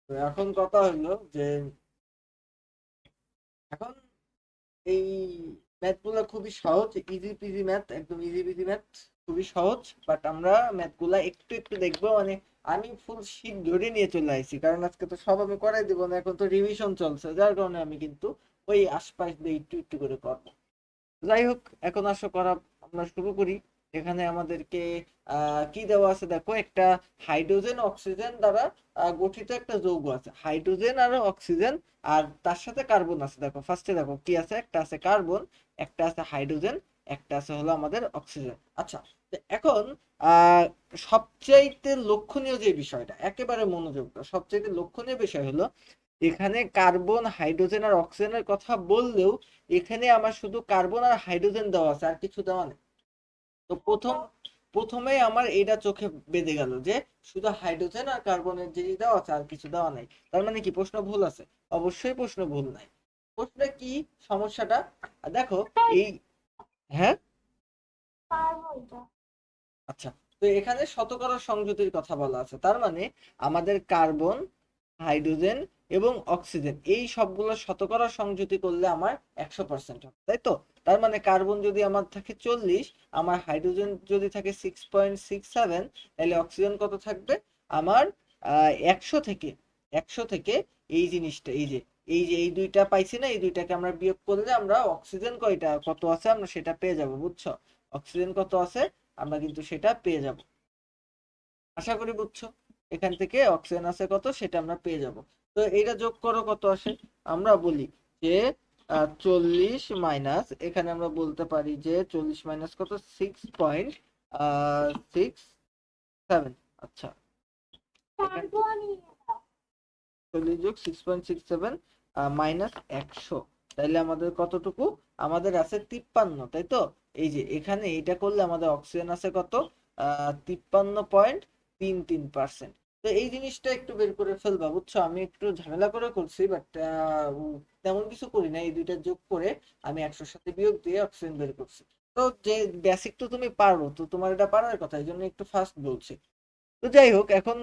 তো এখন কথা হলো যে এখন এই ম্যাথ গুলা খুবই সহজ, ইজি পিজি ম্যাথ, একদম ইজি পিজি ম্যাথ, খুবই সহজ। বাট আমরা ম্যাথ গুলা একটু একটু দেখবো, মানে আমি ফুল শীট ধরে নিয়ে চলে আসছি, কারণ আজকে তো সব আমি করাই দিব না, এখন তো রিভিশন চলছে, যার কারণে আমি কিন্তু ওই আশপাশ দিয়ে একটু একটু করে করবো। যাই হোক, এখন আসো করা আমরা শুরু করি। এখানে আমাদেরকে কি দেওয়া আছে দেখো, একটা হাইড্রোজেন অক্সিজেন দ্বারা গঠিত একটা যৌগ আছে, হাইড্রোজেন আর অক্সিজেন, আর তার সাথে কার্বন আছে। দেখো ফার্স্টে দেখো কি আছে, একটা আছে কার্বন, একটা আছে হাইড্রোজেন, একটা আছে হলো আমাদের অক্সিজেন। আচ্ছা, তো এখন আহ সবচাইতে লক্ষণীয় যে বিষয়টা, একেবারে মনোযোগ দাও, সবচাইতে লক্ষণীয় বিষয় হলো এখানে কার্বন হাইড্রোজেন আর অক্সিজেনের কথা বললেও এখানে আমার শুধু কার্বন আর হাইড্রোজেন দেওয়া আছে, আর কিছু দেওয়া নেই। তো প্রথমেই আমার এটা চোখে বেঁধে গেল যে শুধু হাইড্রোজেন আর কার্বনের জিনিস দেওয়া আছে, আর কিছু দেওয়া নাই। তার মানে কি প্রশ্ন ভুল আছে? অবশ্যই প্রশ্ন ভুল নাই। প্রশ্নে কি সমস্যাটা দেখো, এই, হ্যাঁ, আচ্ছা, তো এখানে শতকরা সংযুতির কথা বলা আছে, তার মানে আমাদের কার্বন, হাইড্রোজেন এবং অক্সিজেন এই সবগুলো শতকরা সংযুতি করলে আমার 100% হবে, তাই তো? তার মানে কার্বন যদি আমার থাকে 40, আমার হাইড্রোজেন যদি থাকে 6.67, তাহলে অক্সিজেন কত থাকবে আমার? 100 থেকে, 100 থেকে এই জিনিসটা, এই যে এই দুইটা পাইছি না, এই দুইটাকে আমরা বিয়োগ করলে আমরা অক্সিজেন কয়টা কত আছে আমরা সেটা পেয়ে যাব, বুঝছো? অক্সিজেন কত আছে আমরা কিন্তু সেটা পেয়ে যাব। আশা করি বুঝছো। এখান থেকে অক্সিজেন আছে কত সেটা আমরা পেয়ে যাব। তো এইটা যোগ করো কত আসে, আমরা বলি যে 40 মাইনাস, এখানে আমরা বলতে পারি যে 40 মাইনাস কত, 6.67। আচ্ছা, এখান থেকে 40 যোগ 6.67 মাইনাস 100, তাইলে আমাদের কতটুকু? আমাদের আছে 53, তাই তো? এই যে এখানে এটা করলে আমাদের অক্সিজেন আছে কত? 53.33%। তো এই জিনিসটা একটু বের করে ফেলবা, বুঝছো? আমি একটু ঝামেলা করে করছি, বাট তেমন কিছু করি না, এই দুইটা যোগ করে আমি 100-র সাথে বিয়োগ দিয়ে অক্সিজেন বের করছি। তো যে বেসিক তো তুমি পারো, তো তোমার এটা পারার কথা, এই জন্য একটু ফাস্ট বলছি। তো যাই হোক, এখন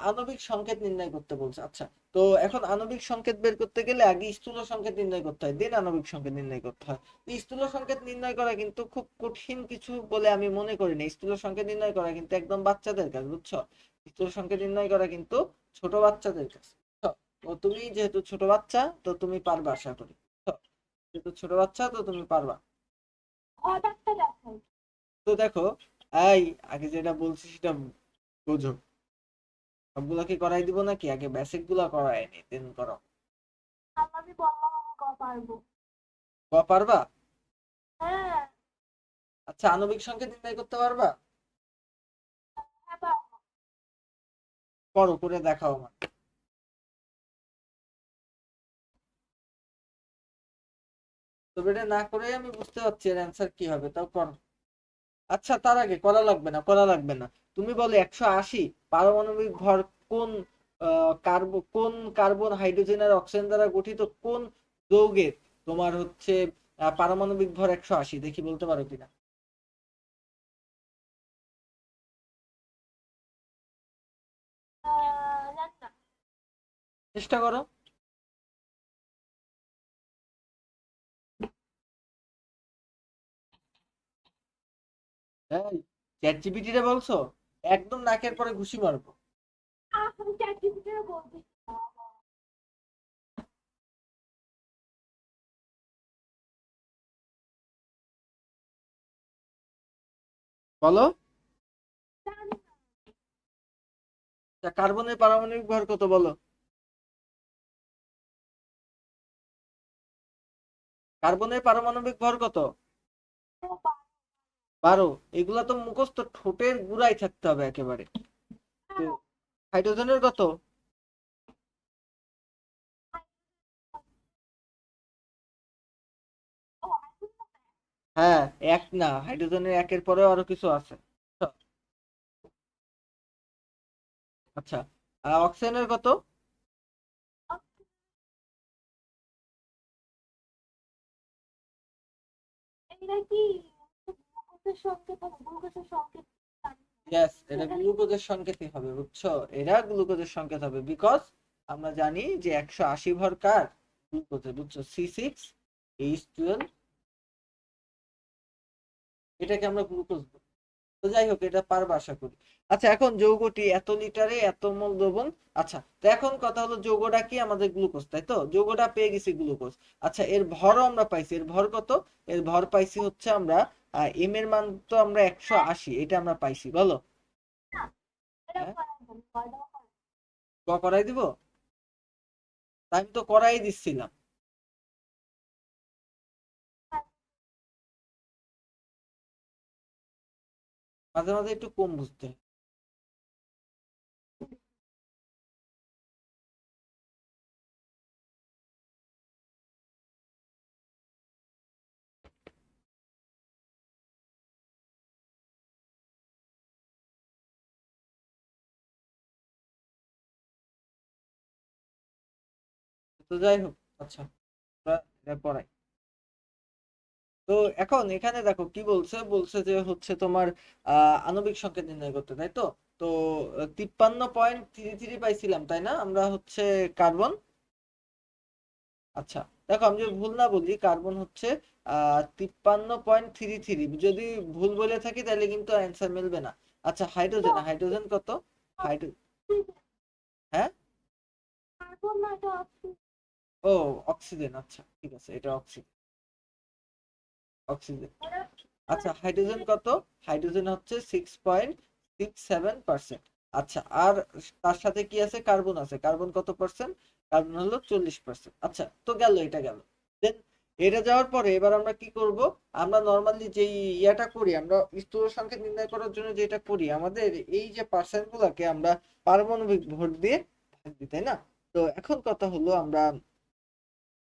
আণবিক সংকেত নির্ণয় করতে বলছে। আচ্ছা, তো এখন আণবিক সংকেত বের করতে গেলে আগে স্থূল সংকেত নির্ণয় করতে হয়, দেন আণবিক সংকেত নির্ণয় করতে হয়। তো স্থূল সংকেত নির্ণয় করা কিন্তু খুব কঠিন কিছু বলে আমি মনে করি না। স্থূল সংকেত নির্ণয় করা কিন্তু একদম বাচ্চাদের কাজ, বুঝছো? স্থূল সংকেত নির্ণয় করা কিন্তু ছোট বাচ্চাদের কাজ, বুঝছো? তো তুমি যেহেতু ছোট বাচ্চা, তো তুমি পারবা আশা করি, বুঝছো? যেহেতু ছোট বাচ্চা, তো তুমি পারবা। তো দেখো, এই, আগে যেটা বলছি সেটা বোঝো। সবগুলা কি করাই দিব নাকি? আগে বেসিক গুলা করাই নি, দেন করো। ক পারবা? আচ্ছা, আণবিক সংকেত নির্ণয় করতে পারবা? করো, করে দেখাও আমার। তবে এটা না করে আমি বুঝতে পারছি এর অ্যান্সার কি হবে, তাও করো। আচ্ছা, তার আগে করা লাগবে না, করা লাগবে না। তুমি বলো 180 পারমাণবিক ভর কোন কোন কার্বন, হাইড্রোজেন আর অক্সিজেন দ্বারা গঠিত কোন যৌগের তোমার হচ্ছে পারমাণবিক ভর 180, দেখি বলতে পারো কিনা। চেষ্টা করো। এই, চ্যাট জিপিটি রে বলছো? একদম নাকের পরে ঘুষি মারবো। বলো। কার্বনের পারমাণবিক ভর কত বলো? কার্বনের পারমাণবিক ভর কত? 12। এগুলা তো মুখস্থ, ঠোঁটের গুড়াই থাকতে হবে একেবারে। তো হাইড্রোজেনের কত? হ্যাঁ, এক না, হাইড্রোজেনের একের পরেও আরো কিছু আছে। আচ্ছা, অক্সিজেনের কত? ইয়েস, এটা গ্লুকোজের সংকেতই হবে, বুঝছো? এরা গ্লুকোজের সংকেত হবে, বিকজ আমরা জানি যে 180 ভর কার, গ্লুকোজে, বুঝছো, C6H12, এটাকে আমরা গ্লুকোজ বলি। তো যাই হোক, এটা পারবা আশা করি। আচ্ছা, এখন যৌগটি এত লিটারে এত মোল দ্রবণ। আচ্ছা, তো এখন কথা হলো যৌগটা কি, আমাদের গ্লুকোজ, তাই তো? যৌগটা পেয়ে গেছি গ্লুকোজ। আচ্ছা, এর ভরও আমরা পাইছি। এর ভর কত? এর ভর পাইছি হচ্ছে আমরা এম এর মান তো আমরা 180, এটা আমরা পাইছি, বলো। হ্যাঁ, করাই দিব? তা আমি তো করাই দিচ্ছিলাম। মাঝে মাঝে একটু কম বুঝতে হয়। তো যাই হোক, আচ্ছা, আমরা এটা পড়াই। তো এখন এখানে দেখো কি বলছে, বলছে যে হচ্ছে তোমার আণবিক সংকেত নির্ণয় করতে, তাই তো? তো 53.33 পাইছিলাম, তাই না, আমরা হচ্ছে কার্বন। আচ্ছা, দেখো আমি যদি ভুল না বলি, কার্বন হচ্ছে 53.33। যদি ভুল বলে থাকি তাহলে কিন্তু অ্যান্সার মিলবে না। আচ্ছা, হাইড্রোজেন, হাইড্রোজেন কত? হাইড্রো হ্যাঁ, ও, অক্সিজেন, আচ্ছা ঠিক আছে, এটা অক্সিজেন, অক্সিজেন। আচ্ছা, হাইড্রোজেন কত? হাইড্রোজেন হচ্ছে 6.67%। আচ্ছা, আর তার সাথে কি আছে? কার্বন আছে। কার্বন কত পার্সেন্ট? কার্বন হলো 40%। আচ্ছা, তো গেল, এটা গেল। দেন এটা যাওয়ার পরে এবার আমরা কি করব? আমরা নর্মালি যেই ইয়াটা করি, আমরা স্থূল সংকেত নির্ণয় করার জন্য যেটা করি, আমাদের এই যে পার্সেন্ট গুলাকে আমরা পারমাণবিক ভর দিয়ে ভাগ দিই, তাই না? তো এখন কথা হলো, আমরা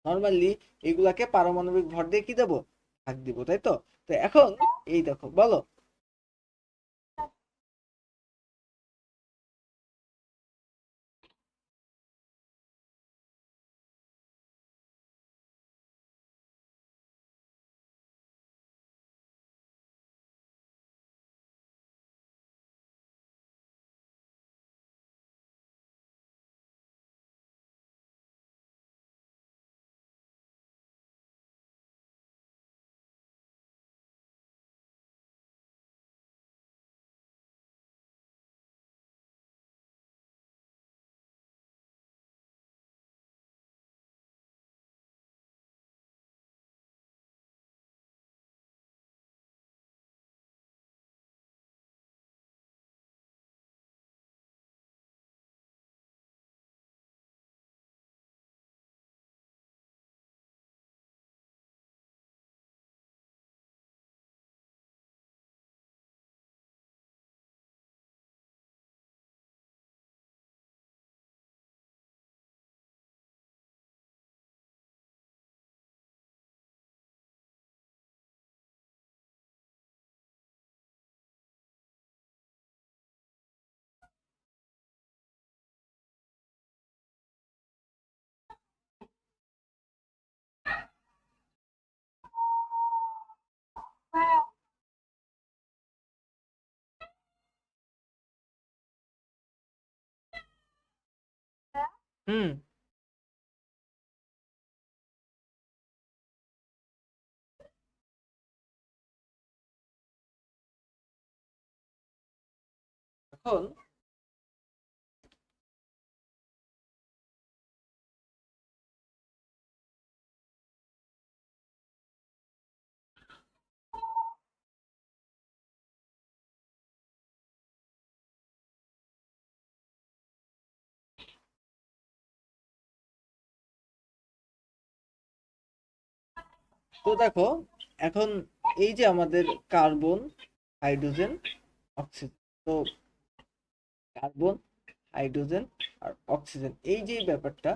নর্মালি এগুলাকে পারমাণবিক ভর দিয়ে কি দেবো? ভাগ দিব, তাই তো? তো এখন এই দেখো, বলো। হুম। এখন তো দেখো, এখন এই যে আমাদের কার্বন, হাইড্রোজেন, অক্সিজেন, তো কার্বন, হাইড্রোজেন আর অক্সিজেন, এই যে ব্যাপারটা,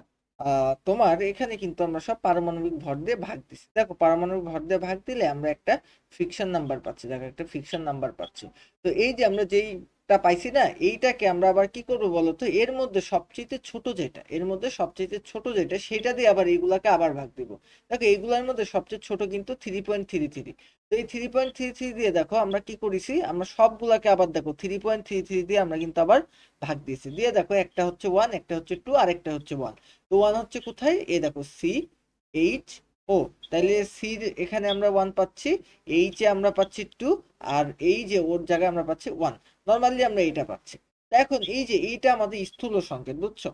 তোমার এখানে কিন্তু আমরা সব পারমাণবিক ভর দিয়ে ভাগ দিচ্ছি। দেখো, পারমাণবিক ভর দিয়ে ভাগ দিলে আমরা একটা ফিকশন নাম্বার পাচ্ছি। দেখো, একটা ফিকশন নাম্বার পাচ্ছি। তো এই যে আমরা যেই টা পাইছি না, এইটাকে আমরা আবার কি করবো বলতো, এর মধ্যে সবচেয়ে ছোট যেটা, এর মধ্যে সবচেয়ে ছোট যেটা সেটা দিয়ে আবার এইগুলাকে আবার ভাগ দিব। দেখো এইগুলোর মধ্যে সবচেয়ে ছোট কিন্তু 3.33। তো এই 3.33 দিয়ে দেখো আমরা কি করেছি, আমরা সবগুলাকে আবার দেখো 3.33 দিয়ে আমরা কিন্তু আবার ভাগ দিয়েছি। দিয়ে দেখো একটা হচ্ছে 1, একটা হচ্ছে 2, আর একটা হচ্ছে 1। তো 1 হচ্ছে কোথায়, এই দেখো CHO, তাহলে সি এখানে আমরা 1 পাচ্ছি, এইচ এ আমরা পাচ্ছি 2, আর এই যে ওর জায়গায় আমরা পাচ্ছি 1। নরমালি আমরা এইটা পাচ্ছি। তো এখন এই যে এইটা আমাদের স্থূল সংকেত, বুঝছো,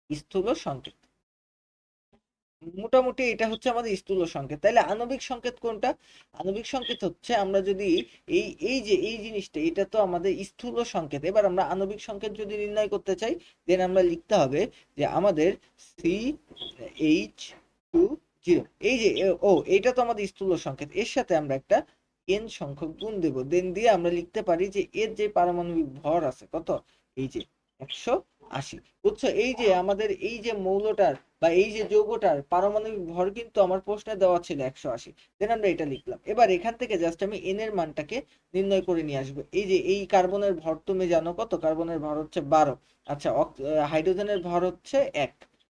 স্থূল সংকেত। মোটামুটি এটা হচ্ছে আমাদের স্থূল সংকেত। তাহলে আণবিক সংকেত কোনটা? আণবিক সংকেত হচ্ছে আমরা যদি এই এই যে এই জিনিসটা, এটা তো আমাদের স্থূল সংকেত। এবার আমরা আণবিক সংকেত যদি নির্ণয় করতে চাই, দেন আমরা লিখতে হবে যে আমাদের CH20, এই যে এইটা তো আমাদের স্থূল সংকেত, এর সাথে আমরা একটা n সংখ্যক গুণ দেব, দেন দিয়ে আমরা লিখতে পারি যে এর যে পারমাণবিক ভর আছে কত, এই যে 180। বুঝছো, এই যে আমাদের এই যে মৌলটার বা এই যে যৌগটার পারমাণবিক ভর কিন্তু আমার প্রশ্নে দেওয়া ছিল 180। দেন আমরা এটা লিখলাম। এবার এখান থেকে জাস্ট আমি এন এর মানটাকে নির্ণয় করে নিয়ে আসবো। এই যে এই কার্বনের ভর তুমি জানো কত, কার্বনের ভর হচ্ছে 12। আচ্ছা, হাইড্রোজেনের ভর হচ্ছে 1।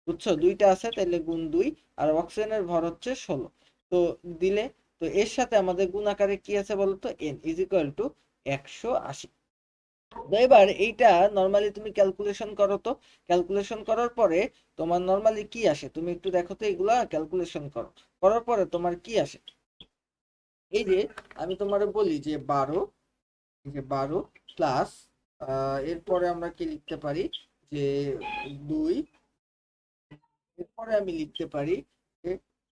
বুঝছো, দুইটা আছে তাহলে গুণ 2, আর অক্সিজেনের ভর হচ্ছে 16। তো দিলে, তো এর সাথে আমাদের গুণ আকারে কি আছে বলতো, n ইজ ইকুয়াল টু 180। তো এবার এইটা নরমালি তুমি ক্যালকুলেশন করো, তো ক্যালকুলেশন করার পরে তোমার নরমালি কি আসে, তুমি একটু দেখো তো, এগুলা ক্যালকুলেশন করো, করার পরে তোমার কি আসে। এই যে আমি তোমার বলি যে 12, এই যে 12 প্লাস, এরপরে আমরা কি লিখতে পারি যে 2, এরপরে আমি লিখতে পারি যে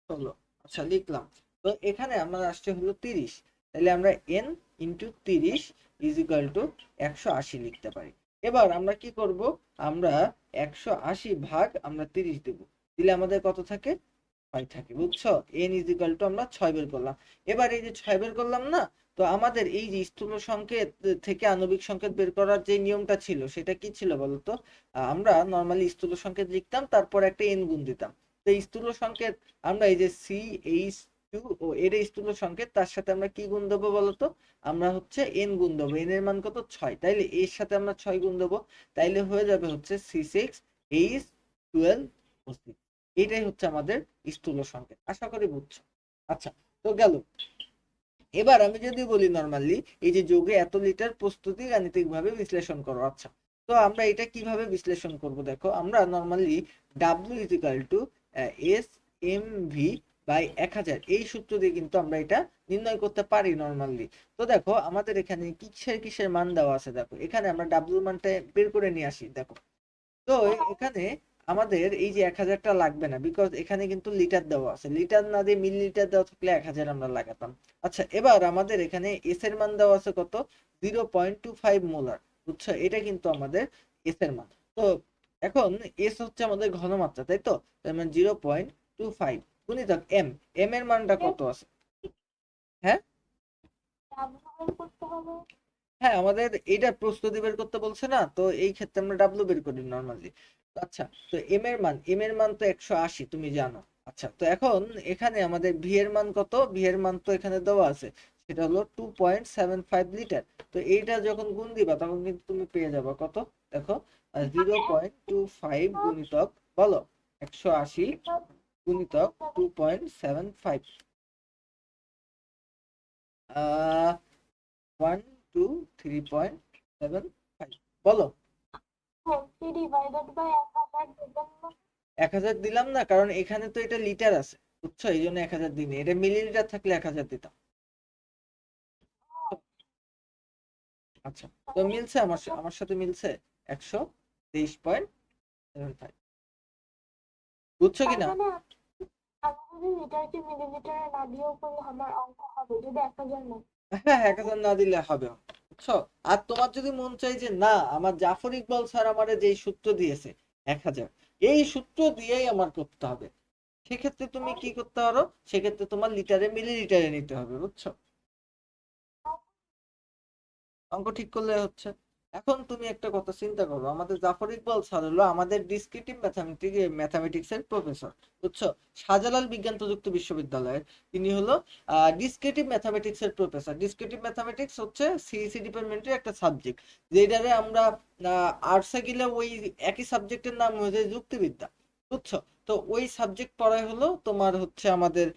16। আচ্ছা, লিখলাম। তো এখানে আমরা আসছে হলো 30, তাহলে আমরা n into 30 is equal two 180 লিখতে পারি। এবার আমরা কি করব, আমরা 180 ভাগ আমরা 30 দেব, দিলে আমাদের কত থাকে, 6 থাকে। বুঝছো, n ইজ ইকুয়াল টু আমরা 6 বের করলাম। এবার এই যে 6 বের করলাম না, তো আমাদের এই যে স্থূল সংকেত থেকে আণবিক সংকেত বের করার যে নিয়মটা ছিল সেটা কি ছিল বলতো, আমরা নরমালি স্থূল সংকেত লিখতাম, তারপর একটা n গুণ দিতাম। তো এই স্থূল সংকেত আমরা এই যে CH2 ও এর এই স্থূল সংকেত, তার সাথে আমরা কি গুণ দেবো বলতো, আমরা হচ্ছে n গুণ দেবো। n এর মান কত, 6, তাইলে এর সাথে আমরা 6 গুণ দেবো, তাইলে হয়ে যাবে হচ্ছে C6H12O6। এটাই হচ্ছে আমাদের স্থূল সংকেত। আশা করি বুঝছো। আচ্ছা, তো গেল। এবার আমি যদি বলি নরমালি এই যে যোগে এত লিটার প্রস্তুতি গাণিতিক ভাবে বিশ্লেষণ করো। আচ্ছা, তো আমরা এটা কিভাবে বিশ্লেষণ করব, দেখো আমরা normally W is equal to S M V by 1000, এই সূত্র দিয়ে কিন্তু আমরা এটা নির্ণয় করতে পারি নরমালি। তো দেখো আমাদের এখানে কিসের কিসের মান দেওয়া আছে, দেখো এখানে আমরা ডাব্লিউ মানটা বের করে নিয়ে আসি। দেখো, তো এখানে আমাদের এই যে 1000টা লাগবে না, বিকজ এখানে কিন্তু লিটার দেওয়া আছে, লিটার না দিয়ে মিলিলিটার দেওয়া থাকলে 1000 আমরা লাগাতাম। আচ্ছা, এবার আমাদের এখানে এস এর মান দেওয়া আছে কত, 0.25 মোলার। বুঝছো, এটা কিন্তু আমাদের এস এর মান। তো এখন এস হচ্ছে আমাদের ঘনমাত্রা, তাই তো, তার মানে 0.25 গুণিতক এম, এম এর মানটা কত আছে, হ্যাঁ হ্যাঁ, আমাদের এইটা প্রস্তুতি বের করতে বলছে না, তো এই ক্ষেত্রে আমরা ডাব্লু বের করি নরমালি। আচ্ছা, তো এম এর মান তো 180 তুমি জানো। আচ্ছা, তো এখন এখানে আমাদের ভি এর মান কত, ভি এর মান তো এখানে দেওয়া আছে, সেটা হলো 2.75 লিটার। তো এইটা যখন গুণ দিবা তখন কিন্তু তুমি পেয়ে যাবে কত, দেখো 0.25 গুণিতক, বলো 180 গুণিতক 2.75, 123.75, বলো। 1000 দিলাম না, কারণ এখানে তো এটা লিটার আছে, বুঝছো, এই জন্য 1000 দিইনি, এটা মিলিলিটার থাকলে 1000 দিতাম। আচ্ছা, তো মিলছে, আমার সাথে মিলছে 123.75, বুঝছো কিনা। হ্যাঁ, 1000 না দিলে হবে, বুঝছো। আর তোমার যদি মন চাই যে না, আমার জাফর ইকবাল স্যার আমারে যেই সূত্র দিয়েছে 1000, এই সূত্র দিয়েই আমার করতে হবে, সেক্ষেত্রে তুমি কি করতে পারো, সেক্ষেত্রে তোমার লিটারে মিলিলিটারে নিতে হবে, বুঝছো, অঙ্ক ঠিক করলে হচ্ছে। এখন তুমি একটা কথা চিন্তা করো, আমাদের জাফর ইকবাল স্যার হলো আমাদের ডিসক্রিপটিভ ম্যাথামেটিক্স এর প্রফেসর, বুঝছো? শাহজালাল বিজ্ঞান প্রযুক্তি বিশ্ববিদ্যালয়ের তিনি হলো ডিসক্রিপটিভ ম্যাথামেটিক্স এর প্রফেসর। ডিসক্রিপটিভ ম্যাথামেটিক্স হচ্ছে সিইসি ডিপার্টমেন্টের একটা সাবজেক্ট, যেটারে আমরা আর্টসে গেলে ওই একই সাবজেক্টের নাম হয়ে যায় যুক্তিবিদ্যা, বুঝছো? তো ওই সাবজেক্ট পড়ায় হলো তোমার হচ্ছে আমাদের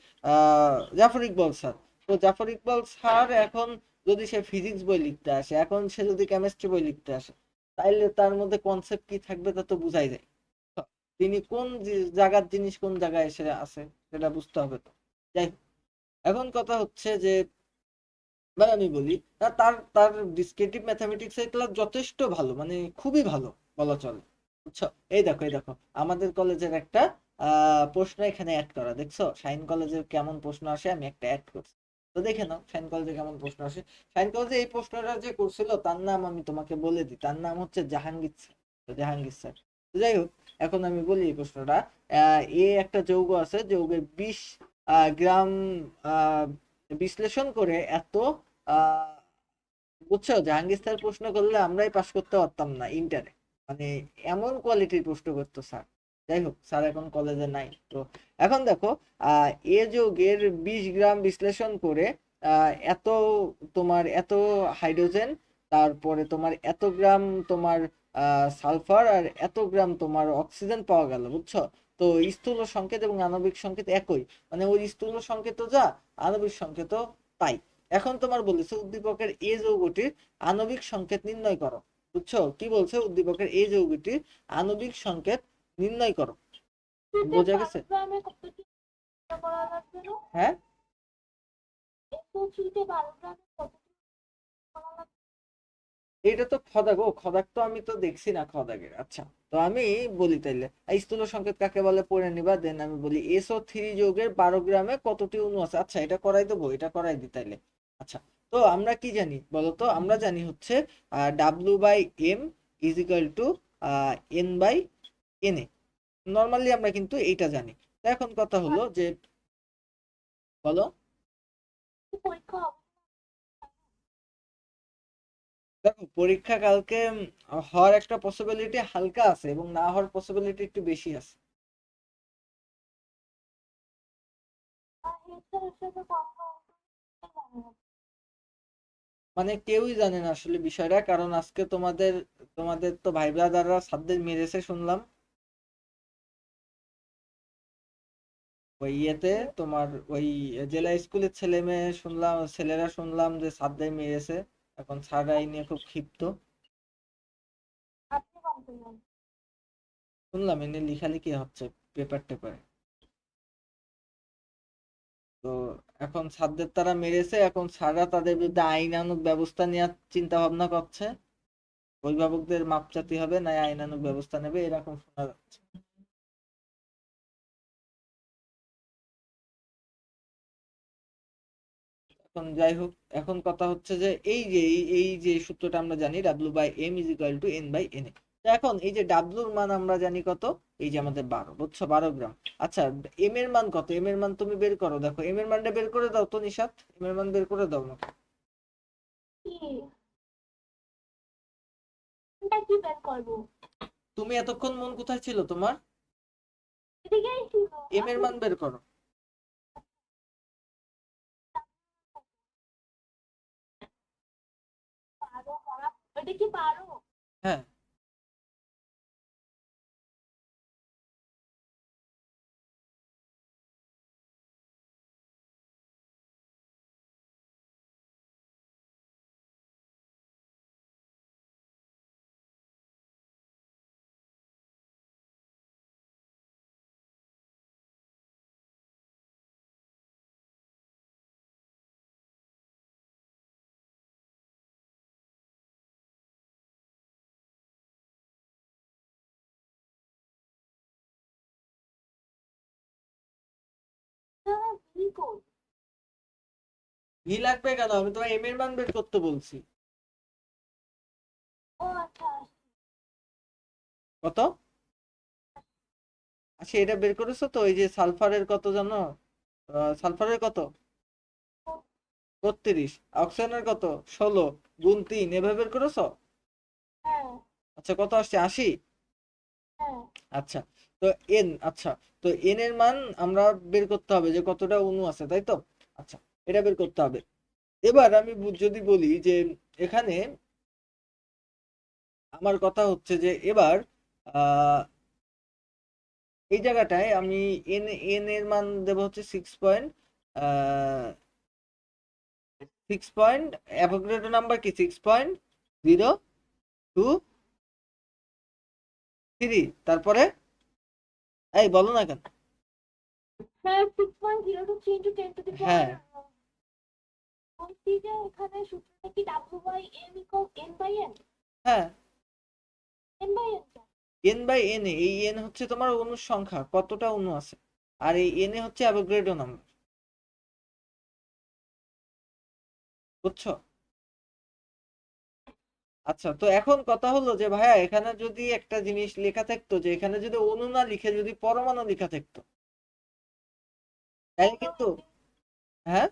জাফর ইকবাল স্যার। তো জাফর ইকবাল স্যার এখন যদি সে ফিজিক্স বই লিখতে আসে, এখন সে যদি কেমিস্ট্রি বই লিখতে আসে, তাইলে তার মধ্যে কনসেপ্ট কি থাকবে তা তো বুঝাই যায়। তো তিনি কোন জায়গার জিনিস কোন জায়গায় এসে আছে সেটা বুঝতে হবে। তো যাই হোক, এখন কথা হচ্ছে যে এবার আমি বলি, তার তার ডিসক্রিপটিভ ম্যাথামেটিক্স এর ক্লাস যথেষ্ট ভালো, মানে খুবই ভালো বলা চলে, বুঝছো? এই দেখো আমাদের কলেজের একটা প্রশ্ন এখানে অ্যাড করা, দেখছো শাইন কলেজের কেমন প্রশ্ন আসে, আমি একটা অ্যাড করছি। তো দেখে নাও শাইন কলেজে কেমন প্রশ্ন আসে। শাইন কলেজে এই প্রশ্নটা যে করছিল তার নাম আমি তোমাকে বলে দিই, তার নাম হচ্ছে জাহাঙ্গীর স্যার। তো জাহাঙ্গীর স্যার, তো যাই হোক, এখন আমি বলি এই প্রশ্নটা। এ একটা যৌগ আছে, যৌগের 20 গ্রাম আহ বিশ্লেষণ করে এত আহ বুঝছো, জাহাঙ্গীর স্যার প্রশ্ন করলে আমরাই পাশ করতে পারতাম না ইন্টারে, মানে এমন কোয়ালিটির প্রশ্ন করতো স্যার। যাই হোক, স্যার এখন কলেজে নাই। তো এখন দেখো, এ যৌগের 20 গ্রাম বিশ্লেষণ করে এত তোমার এত হাইড্রোজেন, তারপরে তোমার এত গ্রাম তোমার সালফার, আর এত গ্রাম তোমার অক্সিজেন পাওয়া গেল, বুঝছো? তো স্থূল সংকেত এবং আণবিক সংকেত একই, মানে ওই স্থূল সংকেত যা, আণবিক সংকেত তাই। এখন তোমার বলেছে উদ্দীপকের এ যৌগটির আণবিক সংকেত নির্ণয় করো, বুঝছো? কি বলছে, উদ্দীপকের এই যৌগটির আণবিক সংকেত নির্ণয় করো। বোঝা গেছে? হ্যাঁ, এটা তো খদাগ, ও খদাগ তো আমি তো দেখছি না খদাগের। আচ্ছা, তো আমি বলি তাইলে, স্থূল সংকেত কাকে বলে পড়ে নিবা, দেন আমি বলি SO3 যৌগের 12 গ্রামে কতটি অণু আছে। আচ্ছা, এটা করাই দেবো, এটা করাই দি তাইলে। আচ্ছা, তো আমরা কি জানি বলতো, আমরা জানি হচ্ছে W/M is equal two N/Na। Normally আমরা কিন্তু এইটা জানি। তো এখন কথা হলো যে, বলো। দেখো, পরীক্ষা কালকে হওয়ার একটা পসিবিলিটি হালকা আছে, এবং না হওয়ার পসিবিলিটি একটু বেশি আছে। মানে কেউই জানে না আসলে বিষয়টা, কারণ আজকে তোমাদের তোমাদের তো ভাই ব্রাদাররা সাদ্দের মেরেছে শুনলাম। ওই ইয়েতে তোমার ওই জেলা স্কুলের ছেলে মেয়ে শুনলাম, ছেলেরা শুনলাম যে সাদ্দাই মেরেছে। এখন স্যাররা এই নিয়ে খুব ক্ষিপ্ত শুনলাম, এ নিয়ে লেখালেখি হচ্ছে পেপার টেপারে। তো এখন স্যারদের তারা মেরেছে, এখন স্যাররা তাদের বিরুদ্ধে আইনানুগ ব্যবস্থা নেওয়ার চিন্তা ভাবনা করছে। অভিভাবকদের মাপ চাইতে হবে, না আইনানুগ ব্যবস্থা নেবে, এরকম শোনা যাচ্ছে। এখন যাই হোক, এখন কথা হচ্ছে যে এই যে সূত্রটা আমরা জানি, W/M = N/Na। এখন এই যে ডাব্লুর মান আমরা জানি কত, এই যে আমাদের 12, বুঝছো, 12 গ্রাম। আচ্ছা, এম এর মান কত, এম এর মান তুমি বের করো, দেখো এম এর মানটা বের করে দাও তো নিশাত, এম এর মান বের করে দাও আমাকে। তুমি এতক্ষণ মন কোথায় ছিল তোমার? এম এর মান বের করো। হ্যাঁ, ভি লাগবে কেন, আমি তোমার এম এর মান বের করতে বলছি। কত? আচ্ছা, এটা বের করেছো তো, এই যে সালফারের কত জানো, সালফারের কত, 32, অক্সিজেনের কত, 16 গুণ 3, এভাবে বের করেছো? আচ্ছা কত আসছে, 80? হ্যাঁ। আচ্ছা, তো এন, আচ্ছা, তো এন এর মান আমরা বের করতে হবে যে কতটা অণু আছে, তাই তো? আচ্ছা, এটা বের করতে হবে। এবার আমি যদি বলি যে এখানে আমার কথা হচ্ছে যে এবার আহ এই জায়গাটায় আমি এন এন এর মান দেব হচ্ছে 6 পয়েন্ট অ্যাভোগাড্রো নাম্বার কি 6.023, তারপরে এই বলো না কেন? হ্যাঁ, 6.023 ইন্টু 10 টু দি হ্যাঁ, পাওয়ার, বলছি যে এখানে সূত্রটা কি W/M = N/N? হ্যাঁ, N/N টা এন বাই এন, এই এন হচ্ছে তোমার অণুর সংখ্যা, কতটা অণু আছে, আর এই এন এ হচ্ছে অ্যাভোগাড্রো নাম্বার, বুঝছো? আচ্ছা, তো এখন কথা হলো যে ভাইয়া এখানে যদি একটা জিনিস লেখা থাকতো যে এখানে যদি অণু না লিখে যদি পরমাণু লেখা থাকতো, তাহলে বড় কিন্তু, হবে। হ্যাঁ,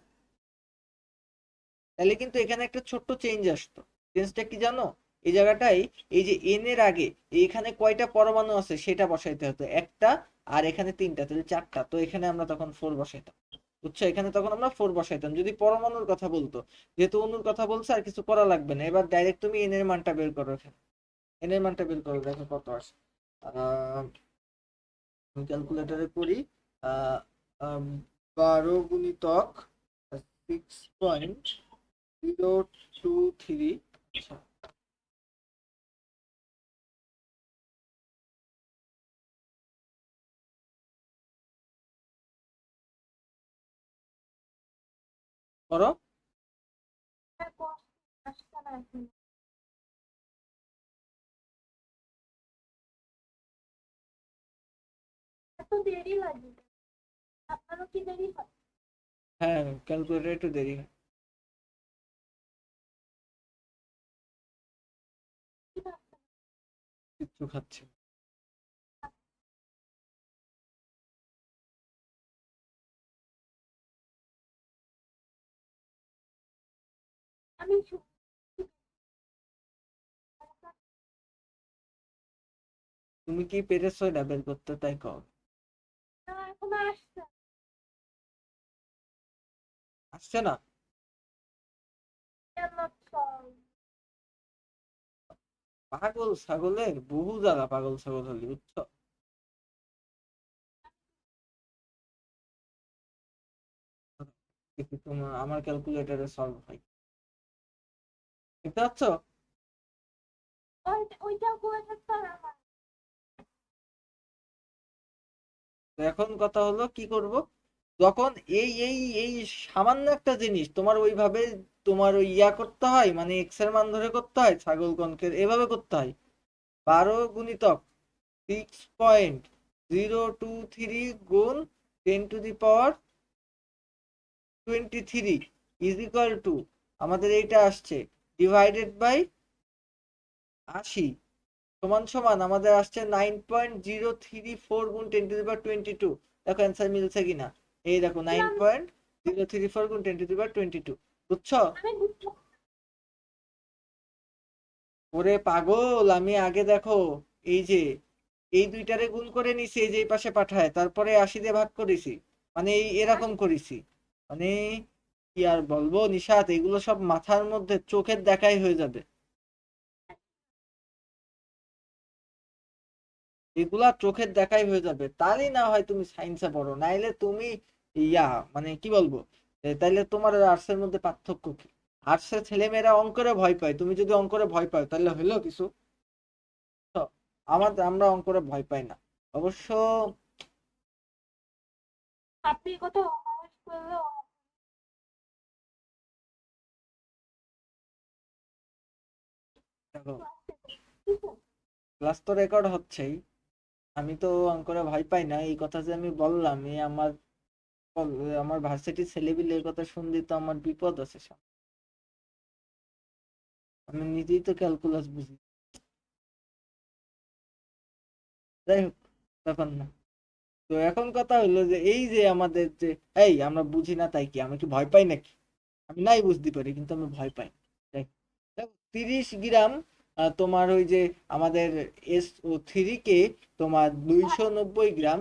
তাহলে কিন্তু এখানে একটা ছোট্ট চেঞ্জ আসতো। চেঞ্জটা কি জানো? এই জায়গাটাই, এই যে এন এর আগে এইখানে কয়টা পরমাণু আছে সেটা বসাইতে হতো, একটা, আর এখানে তিনটা, তাহলে চারটা, তো এখানে আমরা তখন 4 বসাইতাম, বুঝছো? এখানে তখন আমরা 4 বসাইতাম যদি পরমাণুর কথা বলতো। যেহেতু অণুর কথা বলছে আর কিছু করা লাগবে না, এবার ডাইরেক্ট তুমি এন এর মানটা বের করো, এখানে এন এর মানটা বের করো, দেখো কত আসে। আহ আমি ক্যালকুলেটরে করি। আহ আম, 12 × 6.023, আচ্ছা, করো। হ্যাঁ, আসছে না এখন। এত দেরি লাগে? আপনারও কি দেরি হয়? হ্যাঁ, ক্যালকুলেটর একটু দেরি হয়। কি ভাবছেন? কিচ্ছু খাচ্ছি না। আমি তুমি কি পেরেছো এটা বের করতে, তাই কও। না, এখন আসছে। আসছে না? পাগল ছাগলের বহু জ্বালা, পাগল ছাগল হলি, বুঝছো? কিন্তু তোমার আমার ক্যালকুলেটরে সলভ হয়, দেখতে পাচ্ছ? ওইটাও করে থাকতে হবে আমার। তো এখন কথা হলো কি করব, যখন এই এই এই সামান্য একটা জিনিস তোমার ওইভাবে তোমার ওই ইয়া করতে হয়, মানে এক্স এর মান ধরে করতে হয়, ছাগল কনকের এভাবে করতে হয়। 12 × 6.023 গুণ 10⁻23 ইজ ইকুয়াল টু, আমাদের এইটা আসছে ডিভাইডেড বাই 80, সমান সমান আমাদের আসছে 9.034 গুণ 10⁻22। দেখো অ্যান্সার মিলছে কিনা, এই দেখো নাইন আমি পয়েন্ট জিরো থ্রি ফোর গুণ 10⁻22, বুঝছো? আমি বুঝলাম। ওরে পাগল, আমি আগে দেখো এই যে এই দুইটারে গুণ করে নিছি, এই যে এই পাশে পাঠায়, তারপরে 80 দিয়ে ভাগ করেছি, মানে এই এরকম আমি করেছি, মানে কি আর বলবো নিশাত, এগুলো সব মাথার মধ্যে চোখের দেখাই হয়ে যাবে, এগুলা চোখের দেখাই হয়ে যাবে, তারই না হয় তুমি সায়েন্সে পড়ো, নাইলে তুমি ইয়া, মানে কি বলবো, তাইলে তোমার আর্টসের মধ্যে পার্থক্য কি? আর্টসের ছেলেমেয়েরা অঙ্করে ভয় পায়, তুমি যদি অঙ্করে ভয় পাও তাহলে হইলো কিছু? তো আমরা অঙ্করে ভয় পাই না অবশ্য। আপনি কথা অনার্স করলেও দেখো, ঠিক আছে। ক্লাস তো রেকর্ড হচ্ছেই, আমি তো অঙ্করে ভয় পাই না, এই কথা যে আমি বললাম, এই আমার ভার্সিটির ছেলেপিলে এই কথা শুনলে তো আমার বিপদ আছে সামনে। আমি নিজেই তো ক্যালকুলাস বুঝি, যাই হোক, ব্যাপার না। তো এখন কথা হলো যে এই যে আমাদের যে, এই আমরা বুঝি না তাই কি, আমি কি ভয় পাই নাকি? আমি নাই বুঝতে পারি কিন্তু আমি ভয় পাই না। দেখ, 30 গ্রাম তোমার ওই যে আমাদের SO3 কে তোমার 290 গ্রাম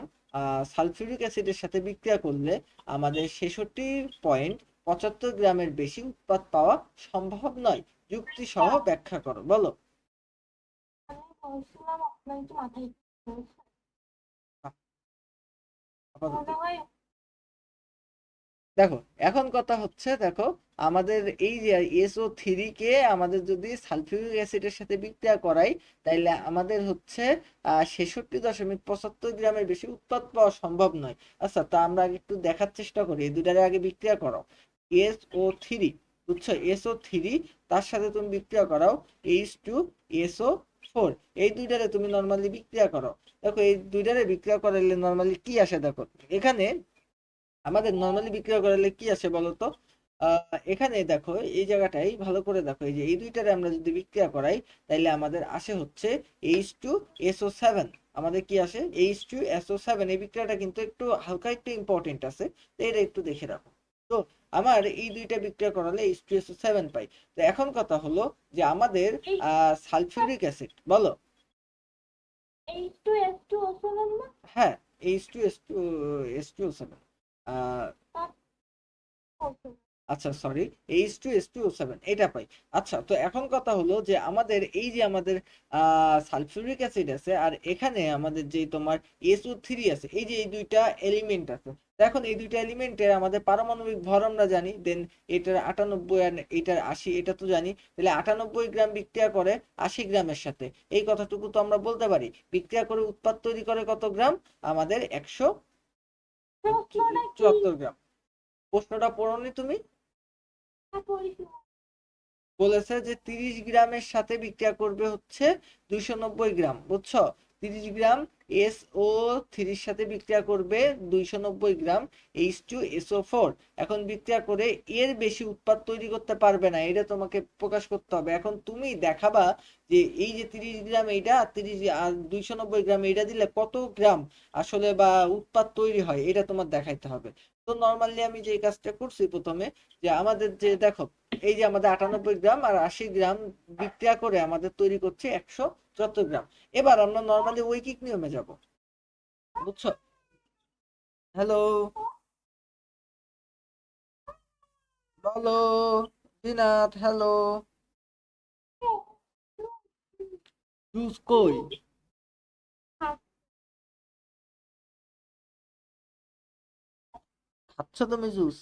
সালফিউরিক অ্যাসিডের সাথে বিক্রিয়া করলে আমাদের 66.75 গ্রামের বেশি উৎপাদ পাওয়া সম্ভব নয়। যুক্তি সহ ব্যাখ্যা করো, বলো। আমি বলছিলাম আপনার কি মাথায় ঘুরছে? আপাতত মনে হয় দেখো, এখন কথা হচ্ছে, দেখো আমাদের এই যে SO3 কে আমাদের যদি সালফিউরিক অ্যাসিডের সাথে বিক্রিয়া করাই, তাইলে আমাদের হচ্ছে 66.75 গ্রামের বেশি উৎপাদ পাওয়া সম্ভব নয়। আচ্ছা, তা আমরা আগে একটু দেখার চেষ্টা করি, এই দুটারে আগে বিক্রিয়া করো। SO3, বুঝছো, SO3 তার সাথে তুমি বিক্রিয়া করাও H2SO4, এই দুইটারে তুমি নর্মালি বিক্রিয়া করো। দেখো এই দুইটারে বিক্রিয়া করাইলে নর্মালি কি আসে, দেখো এখানে আমাদের নর্মালি বিক্রিয়া করালে কি আসে বলতো। এখানে দেখো এই জায়গাটাই ভালো করে দেখো, এই যে এই দুইটারে আমরা যদি বিক্রিয়া করাই, তাইলে আমাদের আসে হচ্ছে H2SO7। আমাদের কি আসে H2SO7। এই বিক্রিয়াটা কিন্তু একটু হালকা একটু ইম্পর্টেন্ট আছে, তো এটা একটু দেখে রাখো। তো আমার এই দুইটা বিক্রিয়া করালে H2SO7 পাই। তো এখন কথা হলো যে আমাদের এই সালফিউরিক অ্যাসিড, বলো। H2S2O7 না? হ্যাঁ, H2SO7। তার বলছে আচ্ছা সরি, H2SO7 এটা পাই। আচ্ছা, তো এখন কথা হলো যে আমাদের এই যে আমাদের সালফিউরিক অ্যাসিড আছে, আর এখানে আমাদের যে তোমার SO3 আছে, এই যে এই দুইটা এলিমেন্ট আছে। তো এখন এই দুইটা এলিমেন্টের আমাদের পারমাণবিক ভর আমরা জানি, দেন এটার 98 আর এটার 80, এটা তো জানি। তাহলে 98 গ্রাম বিক্রিয়া করে 80 গ্রামের সাথে, এই কথাটুকু তো আমরা বলতে পারি। বিক্রিয়া করে উৎপাদ তৈরি করে কত গ্রাম, আমাদের প্রশ্নটা কি? 174 গ্রাম। প্রশ্নটা পড়োনি তুমি? পরিসীমা বলেছে যে 30 গ্রামের সাথে বিক্রিয়া করবে হচ্ছে 290 গ্রাম, বুঝছো। 30 গ্রাম SO3 সাথে বিক্রিয়া করবে 290 গ্রাম H2SO4। এখন বিক্রিয়া করে এর বেশি উৎপাদ তৈরি করতে পারবে না, এটা তোমাকে প্রকাশ করতে হবে। এখন তুমি দেখাবা যে এই যে 30 গ্রাম এইটা, আর 30 আর 290 গ্রাম এইটা দিলে কত গ্রাম আসলে বা উৎপাদ তৈরি হয়, এটা তোমার দেখাইতে হবে। তো নর্মালি আমি যে কাজটা করছি প্রথমে, যে আমাদের যে দেখো, এই যে আমাদের 98 গ্রাম আর 80 গ্রাম বিক্রিয়া করে আমাদের তৈরি করছে 174 গ্রাম। এবার আমরা নর্মালি ঐকিক নিয়মে যাব, বুঝছো। হ্যালো, বলো দিনাত, হ্যালো। জুস কই? খাচ্ছ তুমি জুস?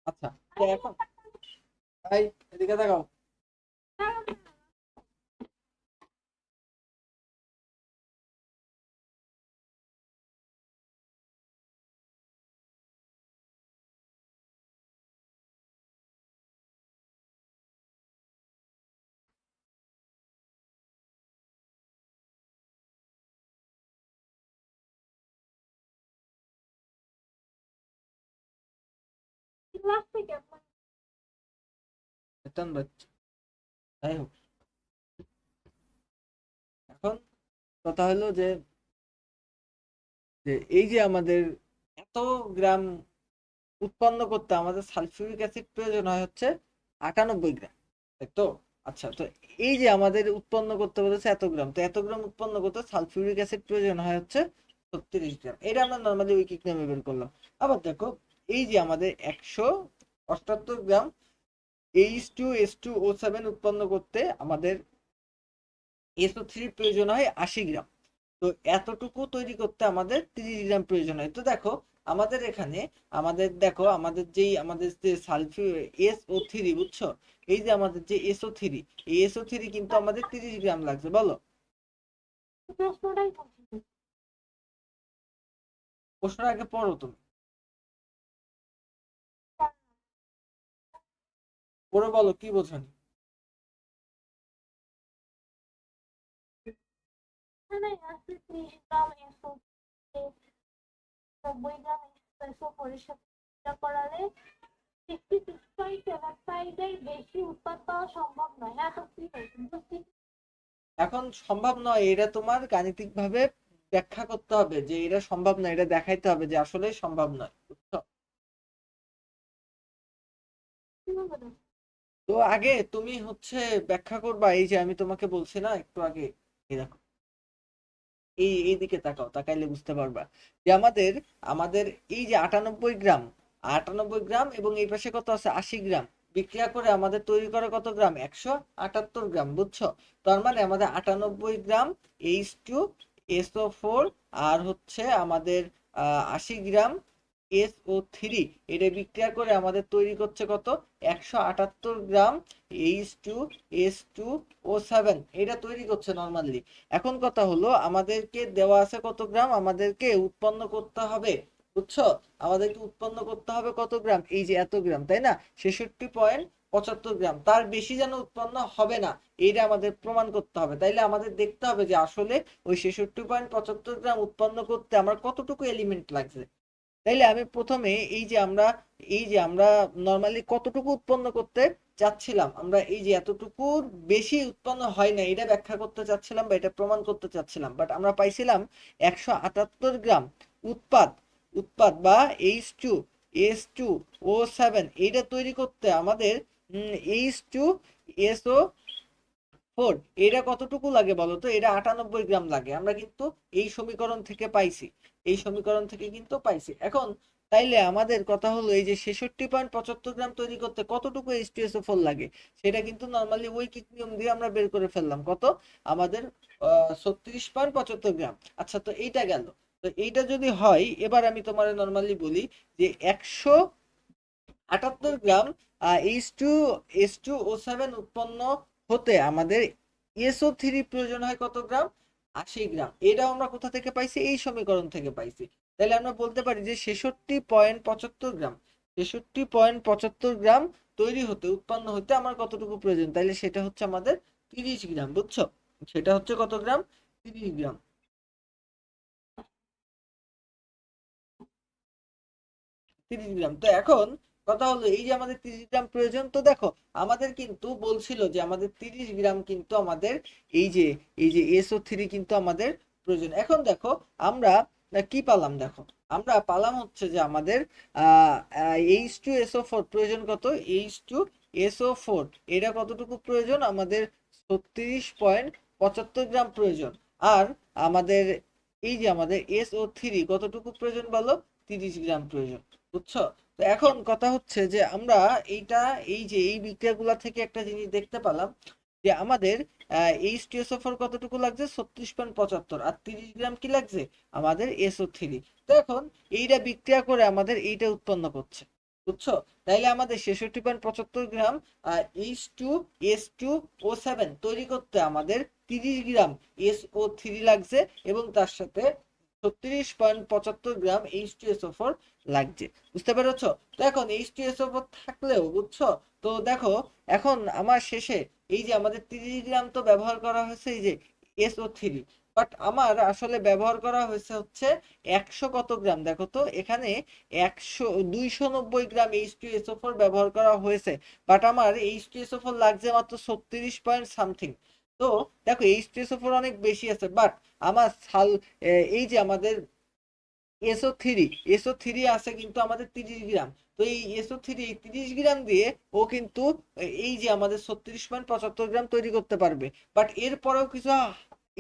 আচ্ছা, তো এখন এই এদিকে দেখাও। ক্লাস থেকে শয়তান বাচ্চা। যাই হোক, এখন কথা হলো যে যে এই যে আমাদের এত গ্রাম উৎপন্ন করতে আমাদের সালফিউরিক অ্যাসিড প্রয়োজন হয় হচ্ছে 98 গ্রাম, তাই তো। আচ্ছা, তো এই যে আমাদের উৎপন্ন করতে বলেছে এত গ্রাম, তো এত গ্রাম উৎপন্ন করতে সালফিউরিক অ্যাসিড প্রয়োজন হয় হচ্ছে 36 গ্রাম। এটা আমরা নর্মালি ঐকিক নিয়মে বের করলাম। আবার দেখো, এই যে আমাদের 178 গ্রাম H2S2O7 উৎপন্ন করতে আমাদের SO3 প্রয়োজন হয় 80 গ্রাম। তো এতটুকু তৈরি করতে আমাদের 30 গ্রাম প্রয়োজন হয়। তো দেখো আমাদের এখানে, আমাদের দেখো আমাদের যেই আমাদের যে SO3, বুঝছো, এই যে আমাদের যে SO3, এই SO3 কিন্তু আমাদের 30 গ্রাম লাগছে, বলো। প্রশ্নটাই বলছি। প্রশ্নটা আগে পড়ো তুমি, পড়ে বলো কি বোঝেন। এখানে আছে 30 গ্রাম এসো, 90 গ্রাম এসো পরিষ্কার করালে 66.75 এর বেশি উৎপাদ পাওয়া সম্ভব নয়। হ্যাঁ, তো কি হয়েছে? এখন সম্ভব নয়, এটা তোমার গাণিতিক ভাবে ব্যাখ্যা করতে হবে যে এটা সম্ভব নয়, এটা দেখাইতে হবে যে আসলে সম্ভব নয়, বুঝছো। ধন্যবাদ। তো আগে তুমি হচ্ছে ব্যাখ্যা করবা, এই যে আমি তোমাকে বলছি না একটু আগে, এই দেখো, এইদিকে তাকাও, তাকাইলে বুঝতে পারবা যে আমাদের আমাদের এই যে 98 গ্রাম, 98 গ্রাম এবং এই পাশে কত আছে 80 গ্রাম, বিক্রিয়া করে আমাদের তৈরি করে কত গ্রাম, 178 গ্রাম, বুঝছো? তার মানে আমাদের 98 গ্রাম H2SO4 আর হচ্ছে আমাদের 80 গ্রাম SO3, এটা বিক্রিয়া করে আমাদের তৈরি করছে কত, 178 গ্রাম H2S2O7, এটা তৈরি করছে নর্মালি। এখন কথা হলো আমাদেরকে দেওয়া আছে কত গ্রাম, আমাদেরকে উৎপন্ন করতে হবে, বুঝছো? আমাদেরকে উৎপন্ন করতে হবে কত গ্রাম, এই যে এত গ্রাম, তাই না? 66.75 গ্রাম, তার বেশি যেন উৎপন্ন হবে না, এইটা আমাদের প্রমাণ করতে হবে। তাইলে আমাদের দেখতে হবে যে আসলে ওই 66.75 গ্রাম উৎপন্ন করতে আমার কতটুকু এলিমেন্ট লাগছে। তাইলে আমি প্রথমে এই যে আমরা নর্মালি কতটুকু উৎপন্ন করতে চাচ্ছিলাম, আমরা এই যে এতটুকু বেশি উৎপন্ন হয় না এটা ব্যাখ্যা করতে চাচ্ছিলাম বা এটা প্রমাণ করতে চাচ্ছিলাম, বাট আমরা পাইছিলাম 178 গ্রাম উৎপাদ, বা H2S2O7, এইটা তৈরি করতে আমাদের H2SO4, এটা কতটুকু লাগে বলো তো? এটা 98 গ্রাম লাগে, আমরা কিন্তু এই সমীকরণ থেকে পাইছি, এই সমীকরণ থেকে কিন্তু পাইছি। এখন তাইলে আমাদের কথা হলো এই যে 66.75 গ্রাম তৈরি করতে কতটুকু H2SO4 লাগে, সেটা কিন্তু নর্মালি ঐকিক নিয়ম দিয়ে আমরা বের করে ফেললাম, কত আমাদের 36.75 গ্রাম। আচ্ছা, তো এইটা গেল। তো এইটা যদি হয়, এবার আমি তোমার নর্মালি বলি যে 178 গ্রাম H2S2O7 উৎপন্ন হতে আমাদের SO3 প্রয়োজন হয় কত গ্রাম, 80 গ্রাম। এটাও আমরা কোথা থেকে পাইছি, এই সমীকরণ থেকে পাইছি। তাহলে আমরা বলতে পারি যে 66.75 গ্রাম, 66.75 গ্রাম তৈরি হতে, উৎপন্ন হতে আমার কতটুকু প্রয়োজন, তাইলে সেটা হচ্ছে আমাদের 30 গ্রাম, বুঝছো? সেটা হচ্ছে কত গ্রাম, 30 গ্রাম, 30 গ্রাম। তো এখন কথা হলো এই যে আমাদের 30 গ্রাম প্রয়োজন, তো দেখো আমাদের কিন্তু বলছিল যে আমাদের 30 গ্রাম কিন্তু আমাদের এই যে SO3 কিন্তু আমাদের প্রয়োজন। এখন দেখো আমরা কি পালাম, দেখো আমরা পালাম হচ্ছে যে আমাদের H2SO4 প্রয়োজন কত, H2SO4 এটা কতটুকু প্রয়োজন আমাদের, 36.75 গ্রাম প্রয়োজন। আর আমাদের এই যে আমাদের SO3 কতটুকু প্রয়োজন বলো, 30 গ্রাম প্রয়োজন, বুঝছো? তো এখন কথা হচ্ছে যে আমরা এইটা, এই যে এই বিক্রিয়াগুলা থেকে একটা জিনিস দেখতে পেলাম যে আমাদের H2SO4 কতটুকু লাগছে, 36.75, আর 30 গ্রাম কি লাগছে আমাদের SO3। তো এখন এইটা বিক্রিয়া করে আমাদের এইটা উৎপন্ন করছে, বুঝছো? তাইলে আমাদের 66.75 গ্রাম H2S2O7 তৈরি করতে আমাদের 30 গ্রাম SO3 লাগছে, এবং তার সাথে 36.75 গ্রাম H2SO4 লাগছে, বুঝতে পেরেছো? তো এখন H2SO4 থাকলেও, বুঝছো, তো দেখো এখন আমার শেষে এই যে আমাদের 30 গ্রাম তো ব্যবহার করা হয়েছে এই যে SO3, বাট আমার আসলে ব্যবহার করা হয়েছে হচ্ছে 100 কত গ্রাম, দেখো তো এখানে 290 গ্রাম H2SO4 ব্যবহার করা হয়েছে, বাট আমার H2SO4 লাগছে মাত্র 36 পয়েন্ট সামথিং। তো দেখো H2SO4 অনেক বেশি আছে, বাট আমার এই যে আমাদের এসও থ্রি আছে কিন্তু আমাদের 30 গ্রাম। তো এই এসও থ্রি, এই 30 গ্রাম দিয়ে ও কিন্তু এই যে আমাদের 36.75 গ্রাম তৈরি করতে পারবে, বাট এরপরেও কিছু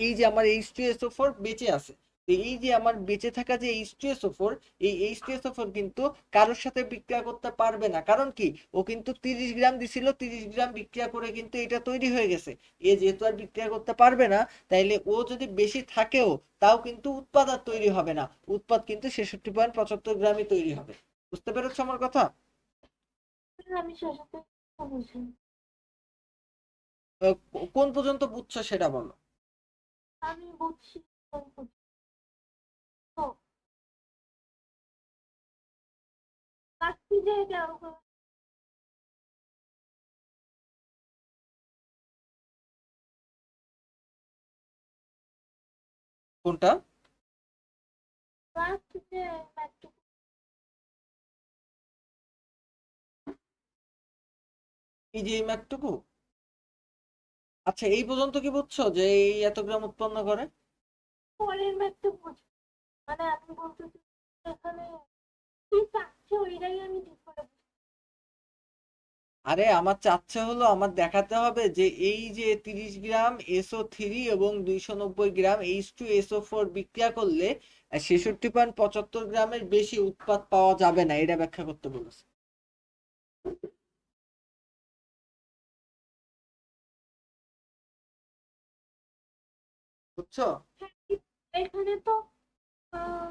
এই যে আমার H2SO4 বেঁচে আছে। তো এই যে আমার বেঁচে থাকা যে H2SO4, এই H2SO4 কিন্তু কারোর সাথে বিক্রিয়া করতে পারবে না, কারণ কি, ও কিন্তু 30 গ্রাম দিছিল, 30 গ্রাম বিক্রিয়া করে কিন্তু এটা তৈরি হয়ে গেছে। এ যেহেতু আর বিক্রিয়া করতে পারবে না, তাইলে ও যদি বেশি থাকেও তাও কিন্তু উৎপাদ আর তৈরি হবে না, উৎপাদ কিন্তু 66.75 গ্রামই তৈরি হবে। বুঝতে পেরেছো আমার কথা? আমি শেষে বুঝি। কোন পর্যন্ত বুঝছো সেটা বলো। আমি বুঝছি, আমি বুঝছি। তো কাটছি যে কেন কোনটা? কাটছি যে একটু এই যে এই ম্যাথটুকু, আচ্ছা এই পর্যন্ত কি বুঝছো যে এই এত গ্রাম উৎপন্ন করে? পরের ম্যাথটা বুঝি। মানে আমি বলতেছি এখানে কি কাটছে ওইটাই আমি ঠিক করে আরে আমার চাচ্ছে হলো আমার দেখাতে হবে যে এই যে 30 গ্রাম SO3 এবং 290 গ্রাম H2SO4 বিক্রিয়া করলে 66.75 গ্রামের বেশি উৎপাদ পাওয়া যাবে না, এটা ব্যাখ্যা করতে বলেছে। বুঝছো? হ্যাঁ, এখানে তো আহ,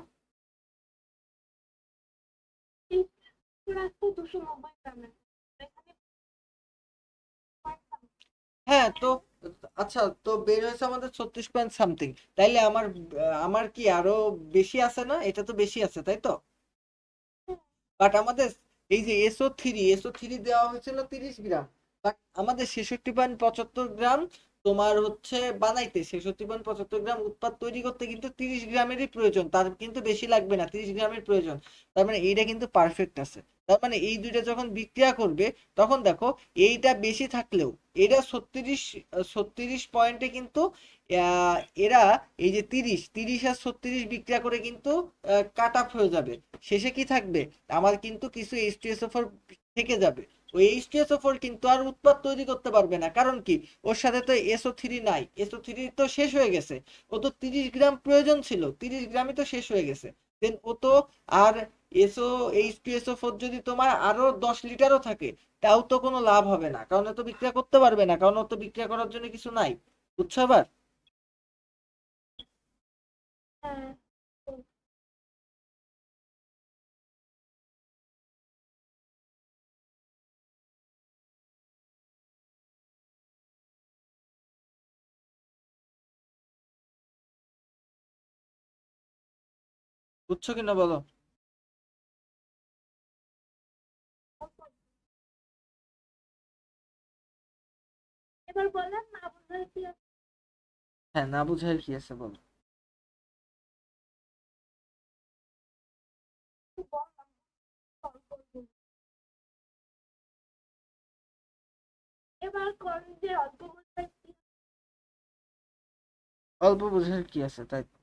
এই রাখতে 290 গ্রামের, এখানে হ্যাঁ তো আচ্ছা, তো বের হয়েছে আমাদের 36 পয়েন্ট সামথিং। তাইলে আমার কি আরো বেশি আছে না? এটা তো বেশি আছে তাই তো? বাট আমাদের এই যে এসও থ্রি দেওয়া হয়েছিল 30 গ্রাম, বাট আমাদের 66.75 গ্রাম তোমার হচ্ছে বানাইতে 66.75 গ্রাম উৎপাদ তৈরি করতে কিন্তু 30 গ্রামেরই প্রয়োজন, তার কিন্তু বেশি লাগবে না, 30 গ্রামের প্রয়োজন। তার মানে এইটা কিন্তু পারফেক্ট আছে। তার মানে এই দুইটা যখন বিক্রিয়া করবে তখন দেখো এইটা বেশি থাকলেও এটা 36 পয়েন্টে কিন্তু আহ, এরা এই যে 30 আর 36 বিক্রিয়া করে কিন্তু কাট অফ হয়ে যাবে। শেষে কি থাকবে? আমার কিন্তু কিছু H2SO4 থেকে যাবে। ওই H2SO4 কিন্তু আর উৎপাদ তৈরি করতে পারবে না, কারণ কি? ওর সাথে তো SO3 নাই, SO3 তো শেষ হয়ে গেছে। ও তো 30 গ্রাম প্রয়োজন ছিল, 30 গ্রামই তো শেষ হয়ে গেছে। দেন ও তো আর H2SO4 যদি তোমার আরো 10 লিটারও থাকে তাও তো কোনো লাভ হবে না, কারণ ও তো বিক্রিয়া করতে পারবে না, কারণ ও তো বিক্রিয়া করার জন্য কিছু নাই। বুঝছো এবার? হ্যাঁ। বুঝছো কিনা বলো? এবার বলেন না বোঝায় কি হ্যাঁ, না বুঝার কি আছে বলো। একটু বললাম, solve করবো। এবার কোন যে অল্প বোঝায় কি, অল্প বুঝার কি আছে তাই তো।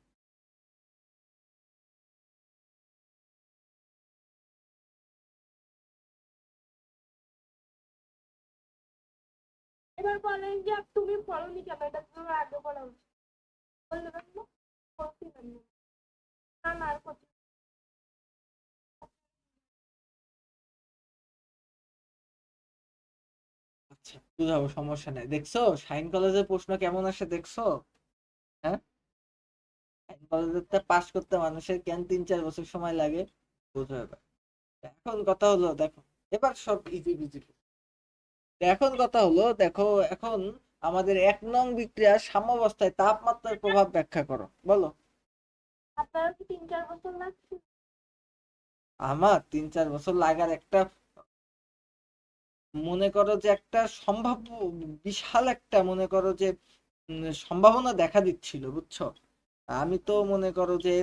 এবার বলেন যে তুমি পড়োনি কেন, এটা তোমার আগে পড়া উচিত, বলতে পারবো না? করছিলাম না, না না আর করছি না। আচ্ছা বুঝাবো, সমস্যা নাই। দেখছো শাইন কলেজের প্রশ্ন কেমন আসে দেখছো? হ্যাঁ, শাইন কলেজের পাস করতে মানুষের কেন 3-4 বছর সময় লাগে, বুঝো এবার। এখন কথা হলো দেখো, এবার সব ইজি বিজি। এখন কথা হলো দেখো, এখন আমাদের 1 নং বিক্রিয়ার সাম্যাবস্থায় তাপমাত্রার প্রভাব ব্যাখ্যা করো, বলো। আপনারা কি 3-4 বছর লাগছে? আমার 3-4 বছর লাগার একটা, মনে করো যে একটা সম্ভাব্য বিশাল একটা, মনে করো যে সম্ভাবনা দেখা দিচ্ছিল, বুঝছো? আমি তো মনে করো যে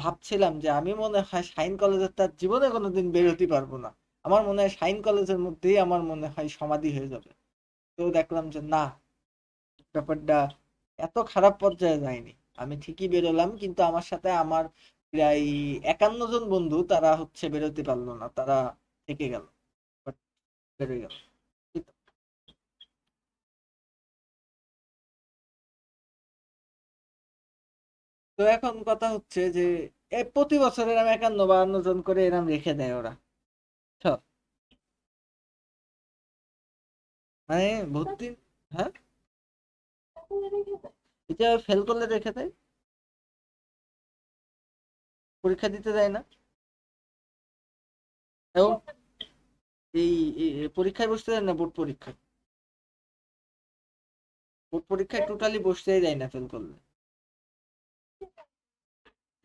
ভাবছিলাম যে আমি মনে হয় শাইন কলেজের তার জীবনে কোনোদিন বেরোতে পারবো না। আমার মনে হয় শাইন কলেজের মধ্যেই আমার মনে হয় সমাধি হয়ে যাবে। তো দেখলাম যে না, ব্যাপারটা এত খারাপ পর্যায়ে যায়নি। আমি ঠিকই বেরোলাম, কিন্তু আমার সাথে আমার প্রায় 51 জন বন্ধু তারা হচ্ছে বেরোতে পারলো না, তারা থেকে গেল। বাট বেরোয় গেল। তো এখন কথা হচ্ছে যে প্রতি বছর এরম 51-52 জন করে এরম রেখে দেয় ওরা। বুঝছো? মানে ভর্তি। হ্যাঁ, এটা ফেল করলে রেখে দেয়, পরীক্ষা দিতে দেয় না। এবং এই পরীক্ষায় বসতে দেয় না, বোর্ড পরীক্ষায়। বোর্ড পরীক্ষায় টোটালি বসতেই দেয় না ফেল করলে,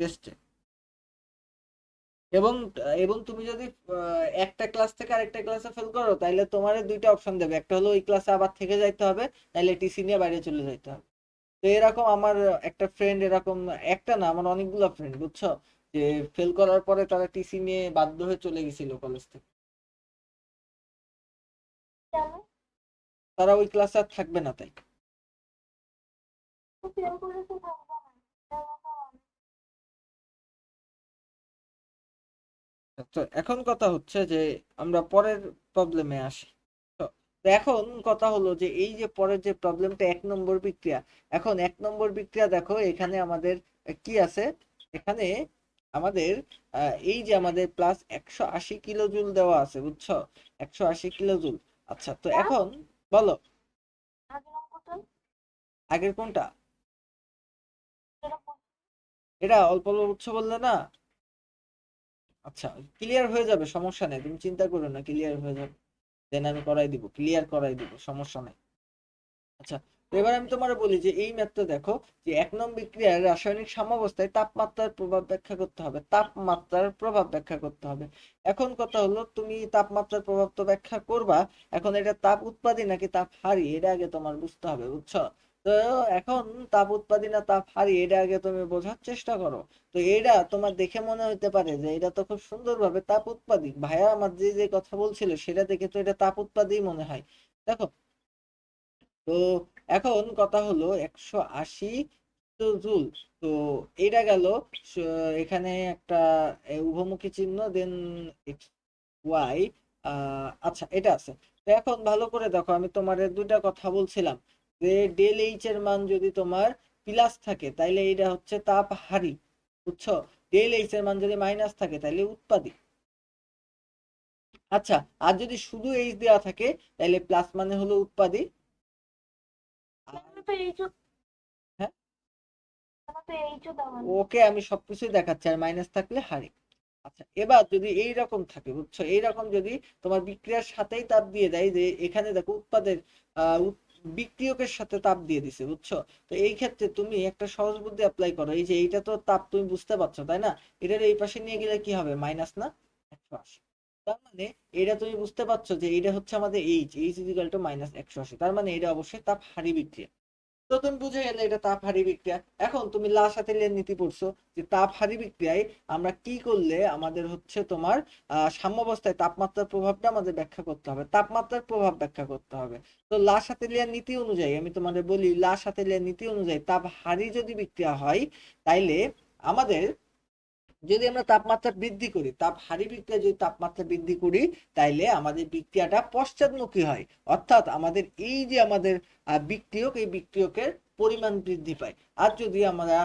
টেস্টে। এবং এবং তুমি যদি একটা ক্লাস থেকে আরেকটা ক্লাসে ফেল করো তাহলে তোমার দুইটা অপশন দেবে, একটা হলো ওই ক্লাসে আবার থেকে যাইতে হবে, নাহলে টিসি নিয়ে বাইরে চলে যাইতে হবে। তো এরকম আমার একটা ফ্রেন্ড, এরকম একটা না আমার অনেকগুলো ফ্রেন্ড, বুঝছো, যে ফেল করার পরে তারা টিসি নিয়ে বাধ্য হয়ে চলে গেছিল কলেজ থেকে। কেন? তারা ওই ক্লাসে আর থাকবে না তাই। তো ফেল করেছে থাকবো না, এরকম অনেক। তো এখন কথা হচ্ছে যে আমরা পরের প্রবলেমে আসি। তো তো এখন কথা হলো যে এই যে পরের যে প্রবলেমটা 1 নম্বর বিক্রিয়া। এখন 1 নম্বর বিক্রিয়া দেখো এখানে আমাদের কি আছে, এখানে আমাদের এই যে আমাদের প্লাস 180 কিলো জুল দেওয়া আছে, বুঝছো? 180 কিলো জুল। আচ্ছা, তো প্লাস এখন বলো আগের অঙ্কটা আগের কোনটা? যেটা এটা অল্প অল্প বুঝছো বললে না? আচ্ছা, ক্লিয়ার হয়ে যাবে, সমস্যা নেই, তুমি চিন্তা করো না, ক্লিয়ার হয়ে যাবে। দেন আমি করাই দিব, ক্লিয়ার করাই দিব, সমস্যা নাই। আচ্ছা, তো এবার আমি তোমার বলি যে এই ম্যাথটা দেখো, যে 1 নং বিক্রিয়ার রাসায়নিক সাম্যাবস্থায় তাপমাত্রার প্রভাব ব্যাখ্যা করতে হবে, তাপমাত্রার প্রভাব ব্যাখ্যা করতে হবে। এখন কথা হলো তুমি তাপমাত্রার প্রভাব তো ব্যাখ্যা করবা, এখন এটা তাপ উৎপাদী নাকি তাপ হারি এটা আগে তোমার বুঝতে হবে, বুঝছো? তো এখন তাপ উৎপাদী না তাপ হারি এটা আগে তুমি বোঝার চেষ্টা করো। তো এটা তোমার দেখে মনে হতে পারে যে এটা তো খুব সুন্দরভাবে তাপ উৎপাদী, ভাইয়া আমার যে যে কথা বলছিল সেটা দেখে তো এটা তাপ উৎপাদী মনে হয়। দেখো, তো এখন কথা হলো 180 জুল। তো এটা গেল এখানে একটা উভমুখী চিহ্ন, দেন এক্স ওয়াই। আচ্ছা, এটা আছে। তো এখন ভালো করে দেখো, আমি তোমার দুইটা কথা বলছিলাম যে ডেল এইচ এর মান যদি তোমার প্লাস থাকে তাইলে এটা হচ্ছে তাপ হারি, বুঝছো? ডেল এইচ এর মান যদি মাইনাস থাকে তাইলে উৎপাদী। আচ্ছা, আর যদি শুধু এইচ দেওয়া থাকে তাইলে প্লাস মানে হলো উৎপাদী। আর তো এইচও হ্যাঁ, তো এইচও দেওয়া নেই। ওকে আমি সবকিছুই দেখাচ্ছি, আর মাইনাস থাকলে হারি। আচ্ছা, এবার যদি এই রকম থাকে, বুঝছো, এই রকম যদি তোমার বিক্রিয়ার সাথেই তাপ দিয়ে দেয়, যে এখানে দেখো উৎপাদের বিক্রিয়কের সাথে তাপ দিয়ে দিছে, বুঝছো? তো এই ক্ষেত্রে তুমি একটা সহজ বুদ্ধি অ্যাপ্লাই করো, এই যে এইটা তো তাপ তুমি বুঝতে পারছো তাই না? এটার এই পাশে নিয়ে গেলে কি হবে, মাইনাস না 180। তার মানে এটা তুমি বুঝতে পারছো যে এটা হচ্ছে আমাদের এইচ, এইচ ইজিক্যাল টু -180, তার মানে এটা অবশ্যই তাপ হারি বিক্রিয়া। তো তুমি বুঝে গেলে এটা তাপহারী বিক্রিয়া। এখন তুমি লা সাথেলিয়ার নীতি পড়ছো, যে তাপহারী বিক্রিয়ায় আমরা কি করলে আমাদের হচ্ছে তোমার সাম্যাবস্থায় তাপমাত্রার প্রভাবটা আমাদের ব্যাখ্যা করতে হবে, তাপমাত্রার প্রভাব ব্যাখ্যা করতে হবে। তো লা সাথেলিয়ার নীতি অনুযায়ী আমি তোমাদের বলি, লা সাথেলিয়ার নীতি অনুযায়ী তাপহারী যদি বিক্রিয়া হয় তাইলে আমাদের, যদি আমরা তাপমাত্রা বৃদ্ধি করি, তাপহারী বিক্রিয়া যদি তাপমাত্রা বৃদ্ধি করি, তাইলে আমাদের বিক্রিয়াটা পশ্চাৎমুখী হয়, অর্থাৎ আমাদের এই যে আমাদের বিক্রিয়ক, এই বিক্রিয়কের পরিমাণ বৃদ্ধি পায়। আর যদি আমরা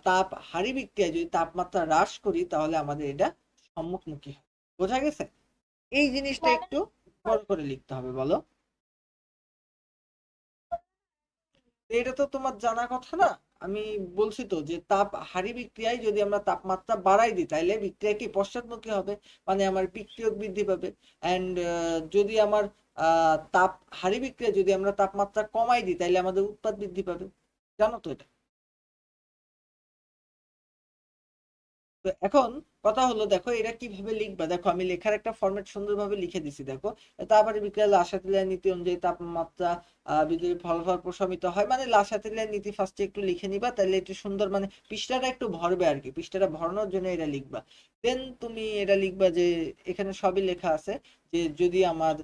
তাপহারী বিক্রিয়ায় যদি তাপমাত্রা হ্রাস করি তাহলে আমাদের এটা সম্মুখমুখী হয়। বোঝা গেছে? এই জিনিসটা মানে একটু বড় করে লিখতে হবে, বলো। এটা তো তোমার জানা কথা না? আমি বলছি তো যে তাপ হারি বিক্রিয়ায় যদি আমরা তাপমাত্রা বাড়াই দিই তাহলে বিক্রিয়া কি পশ্চাৎমুখী হবে, মানে আমার বিক্রিয়ক বৃদ্ধি পাবে। অ্যান্ড যদি আমার তাপ হারি বিক্রিয়া যদি আমরা তাপমাত্রা কমাই দিই তাহলে আমাদের উৎপাদ বৃদ্ধি পাবে। জানো তো এটা? তো এখন কথা হলো, দেখো এটা কিভাবে লিখবা, দেখো আমি লেখার একটা ফরম্যাট সুন্দরভাবে লিখে দিছি, দেখো। তারপরে বিক্রিয়া লাসাতিলের নীতি অনুযায়ী তাপমাত্রা বিদ্যুৎ ফলাফল প্রশমিত হয়, মানে লাসাতিলের নীতি ফার্স্টে একটু লিখে নিবা, তাহলে একটু সুন্দর, মানে পৃষ্ঠাটা একটু ভরবে আর কি, পৃষ্ঠাটা ভরানোর জন্য এটা লিখবা। দেন তুমি এটা লিখবা যে এখানে সবই লেখা আছে, যে যদি আমার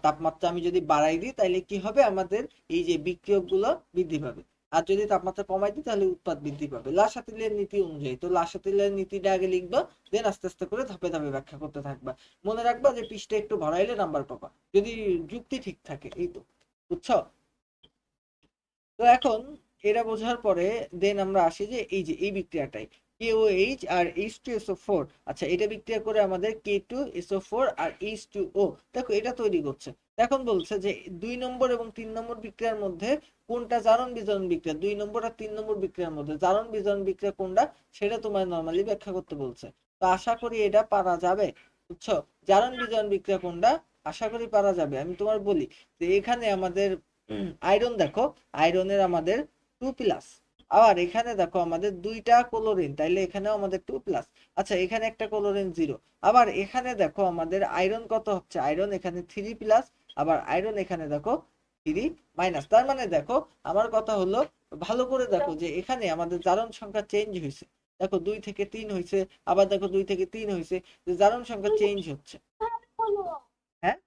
তাপমাত্রা আমি যদি বাড়াই দিই তাহলে কি হবে, আমাদের এই যে বিক্রিয়ক গুলো বৃদ্ধি পাবে। আর যদি তাপমাত্রা কমাই দিই তাহলে উৎপাদ বৃদ্ধি পাবে লাসাতিলের নীতি অনুযায়ী। তো লাসাতিলের নীতিটা আগে লিখবা, দেন আস্তে আস্তে করে ধাপে ধাপে ব্যাখ্যা করতে থাকবা। মনে রাখবা যে পৃষ্ঠা একটু ভরাইলে নাম্বার পাবা, যদি যুক্তি ঠিক থাকে, এই তো। বুঝছো? তো এখন এটা বোঝার পরে দেন আমরা আসি যে এই যে এই বিক্রিয়াটাই KOH আর H2SO4। আচ্ছা, এটা বিক্রিয়া করে আমাদের K2SO4 আর H2O, দেখো এটা তৈরি করছে। এখন বলছে যে 2 নম্বর এবং 3 নম্বর বিক্রিয়ার মধ্যে কোনটা জারণ বিজারণ বিক্রিয়া, 2 নম্বর আর 3 নম্বর বিক্রিয়ার মধ্যে জারণ বিজারণ বিক্রিয়া কোনটা, সেটা তোমার নর্মালি ব্যাখ্যা করতে বলছে। তো আশা করি এটা পারা যাবে, বুঝছো? জারণ বিজারণ বিক্রিয়া কোনটা, আশা করি পারা যাবে। আমি তোমার বলি যে এখানে আমাদের আয়রন, দেখো আয়রনের আমাদের 2+, আবার এখানে দেখো আমাদের দুইটা ক্লোরিন, তাইলে এখানেও আমাদের 2+। আচ্ছা, এখানে একটা ক্লোরিন 0। আবার এখানে দেখো আমাদের আয়রন কত হচ্ছে, আয়রন এখানে 3+, আবার আয়রন এখানে দেখো 3-। তার মানে দেখো, আমার কথা হলো, ভালো করে দেখো যে এখানে আমাদের জারণ সংখ্যা চেঞ্জ হয়েছে। দেখো 2 থেকে 3 হয়েছে, আবার দেখো 2 থেকে 3 হয়েছে, যে জারণ সংখ্যা চেঞ্জ হচ্ছে। হলো হ্যাঁ,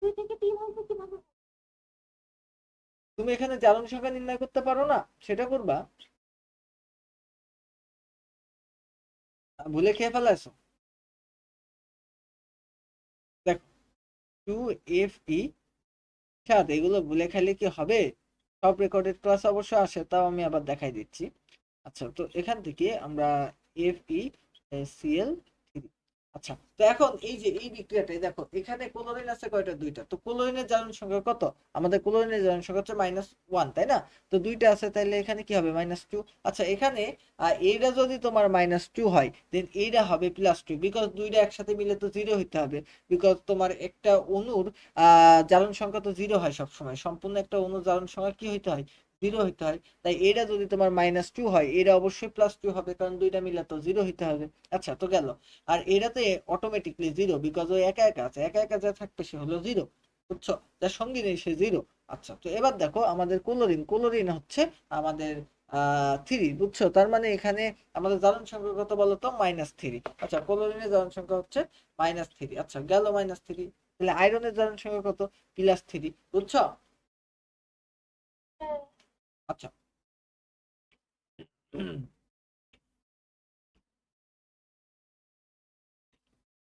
2 থেকে 3 হয়েছে কিভাবে? তুমি এখানে জারণ সংখ্যা নির্ণয় করতে পারো না, সেটা করবা, ভুলে খেয়ে ফেলাছো। 2FE 7 এগুলো ভুলে খালি কি হবে? সব রেকর্ডেড ক্লাস অবশ্য আসে, তাও আমি আবার দেখাই দিচ্ছি। আচ্ছা, তো এখান থেকে আমরা FeCl3। আচ্ছা, তো এখন এই যে এই বিক্রিয়াটাই দেখো, এখানে ক্লোরিন আছে কয়টা? দুইটা। তো ক্লোরিনের জারণ সংখ্যা কত? আমাদের ক্লোরিনের জারণ সংখ্যা হচ্ছে -1, তাই না? তো দুইটা আছে, তাইলে এখানে কি হবে? -2। আচ্ছা, এখানে এইটা যদি তোমার -2 হয়, দেন এইটা হবে +2, বিকজ দুইটা একসাথে মিলে তো 0 হইতে হবে। বিকজ তোমার একটা অণুর জারণ সংখ্যা তো 0 হয় সবসময়, সম্পূর্ণ একটা অণুর জারণ সংখ্যা কি হইতে হয়? 0 হইতে হয়। তাই এটা যদি তোমার -2 হয়, এটা অবশ্যই +2 হবে, কারণ দুইটা মিলে তো 0 হইতে হবে। আচ্ছা, তো গেল। আর এটাতে অটোমেটিকলি 0, বিকজ ও একা একা আছে, একা একা যা থাকবে সে হলো 0। বুঝছো? যার সঙ্গী নেই সে 0। আচ্ছা, তো এবার দেখো আমাদের ক্লোরিন, ক্লোরিন হচ্ছে আমাদের 3। বুঝছো? তার মানে এখানে আমাদের জারণ সংখ্যা কত বলো তো? -3। আচ্ছা, ক্লোরিনের জারণ সংখ্যা হচ্ছে -3। আচ্ছা, গেল -3। তাহলে আয়রনের জারণ সংখ্যা কত? +3। বুঝছো? হ্যাঁ, আচ্ছা।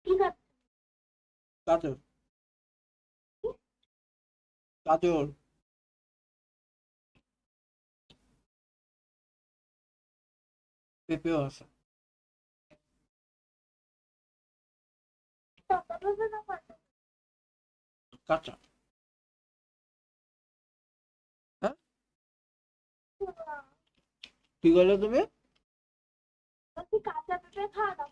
ঠিক আছে। গাজর, গাজর, পেঁপেও আছে। টমেটো না কাঁচা? কাঁচা। হ্যাঁ, না, কি করলে তুমি? বলছি কাঁচা পেঁপে খাওয়া দাও।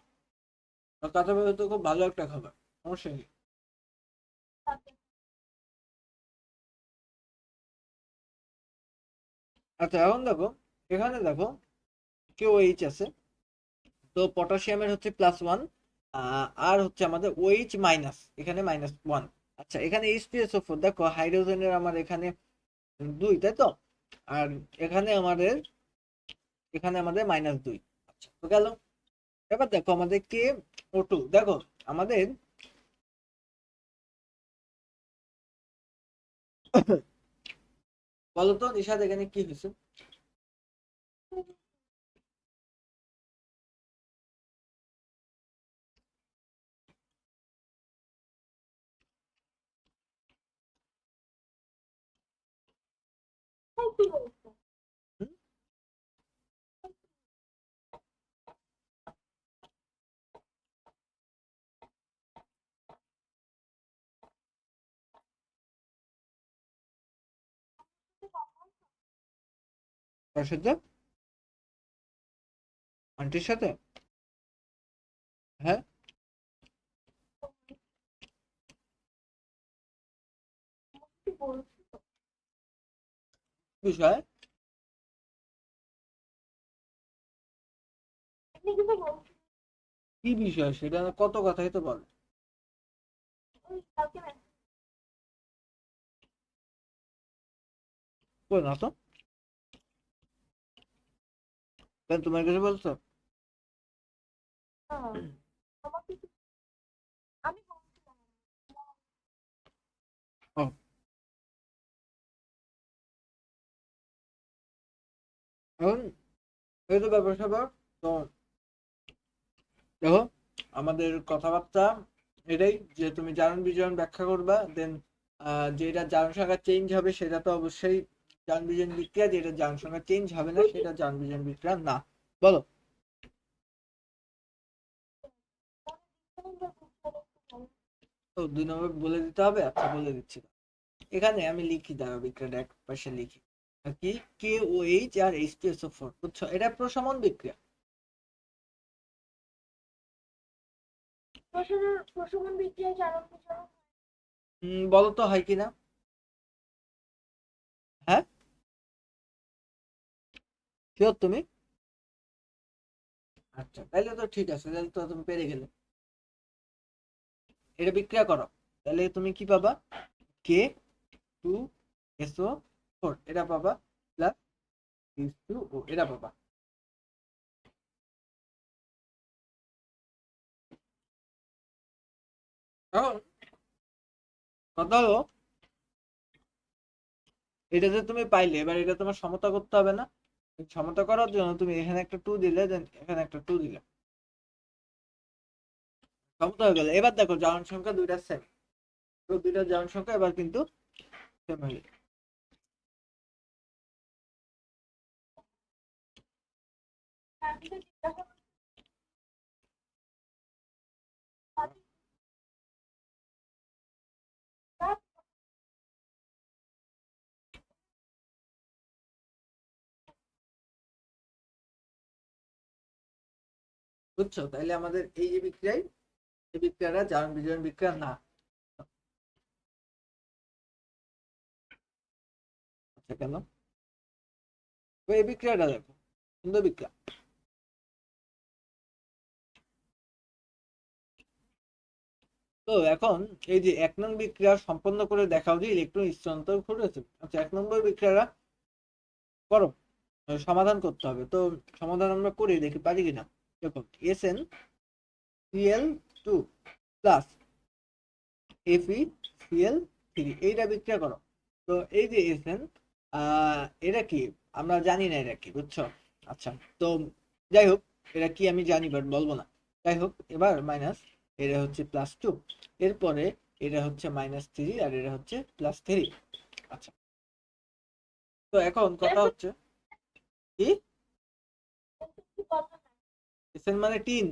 কাঁচা পেঁপে তো খুব ভালো একটা খাবার, সমস্যা নেই। আচ্ছা, এখন দেখো, এখানে দেখো কেউ এইচ আছে, তো পটাশিয়ামের হচ্ছে +1, আর হচ্ছে আমাদের ওএইচ মাইনাস, এখানে -1। আচ্ছা, এখানে H2SO4, দেখো হাইড্রোজেনের আমার এখানে 2, তাই তো? আর এখানে আমাদের, এখানে আমাদের -2। আচ্ছা, তো গেল। এবার দেখো আমাদের KO2, দেখো আমাদের বলতো নিশাদ, এখানে কি হয়েছে? কি বলছো? হুম? কার সাথে? আন্টির সাথে? হ্যাঁ। কি বলছো? বিষয়? আপনি কিন্তু বলছি কি বিষয় সেটা? কত কথাই তো বলে। ওই কালকে না। কই না তো, কেন তোমার কাছে বলছো? আমাকে আমি বলছিলাম। ও, এখন এই তো ব্যাপার স্যাপার। তো দেখো, আমাদের কথাবার্তা এটাই যে তুমি জারণ বিজারণ ব্যাখ্যা করবা, দেন যেটা জারণ সংখ্যা চেঞ্জ হবে সেটা তো অবশ্যই জারণ বিজারণ বিক্রিয়া, যেটা জারণ সংখ্যা চেঞ্জ হবে না সেটা জারণ বিজারণ বিক্রিয়া না। বলো। তো 2 নম্বর বলে দিতে হবে? আচ্ছা, বলে দিচ্ছি। এখানে আমি লিখি, দাঁড়াও বিক্রিয়াটা এক পাশে লিখি। কি? KOH আর H2SO4, বুঝছো? এটা প্রশমন বিক্রিয়া। প্রশমন বিক্রিয়া জারণ বিজারণ। বলো তো হয় কিনা? হ্যাঁ, শিওর তুমি? আচ্ছা, তাইলে তো ঠিক আছে, তাহলে তো তুমি পেরে গেলে। এটা বিক্রিয়া করো, তাহলে তুমি কি পাবা? K2SO4 এটা পাবা, প্লাস H2O এটা পাবা। এখন কথা হলো, এটা যে তুমি পাইলে, এবার এটা তোমার সমতা করতে হবে না? সমতা করার জন্য তুমি এখানে একটা 2 দিলে, দেন এখানে একটা 2 দিলে, সমতা হয়ে গেল। এবার দেখো জারণ সংখ্যা দুইটা সেম। তো দুইটা জারণ সংখ্যা এবার কিন্তু সেম হয়ে যাবে। তারপরে জিজ্ঞাসা করছি, বুঝছো? তাইলে আমাদের এই যে বিক্রিয়ায় এই বিক্রিয়াটা জারণ বিজারণ বিক্রিয়া না। আচ্ছা কেন? তো এই বিক্রিয়াটা দেখো, সুন্দর বিক্রিয়া। তো এখন এই যে 1 নং বিক্রিয়া সম্পন্ন করে দেখাও যে ইলেকট্রন স্থানান্তর ঘটেছে। আচ্ছা, 1 নম্বর বিক্রিয়াটা করো, সমাধান করতে হবে। তো সমাধান আমরা করে দেখি পারি কিনা। দেখো, SnCl2 প্লাস FeCl3 এইটা বিক্রিয়া করো। তো এই যে Sn, এটা কি আমরা জানি না এটা কি, বুঝছো? আচ্ছা, তো যাই হোক, এটা কি আমি জানি বাট বলবো না। যাই হোক, এবার মাইনাস, এটা হচ্ছে +2, এরপরে এটা হচ্ছে -3 আর এটা হচ্ছে +3। আচ্ছা, তো এখন কথা হচ্ছে কি, কি কথা না। Sn মানে 3।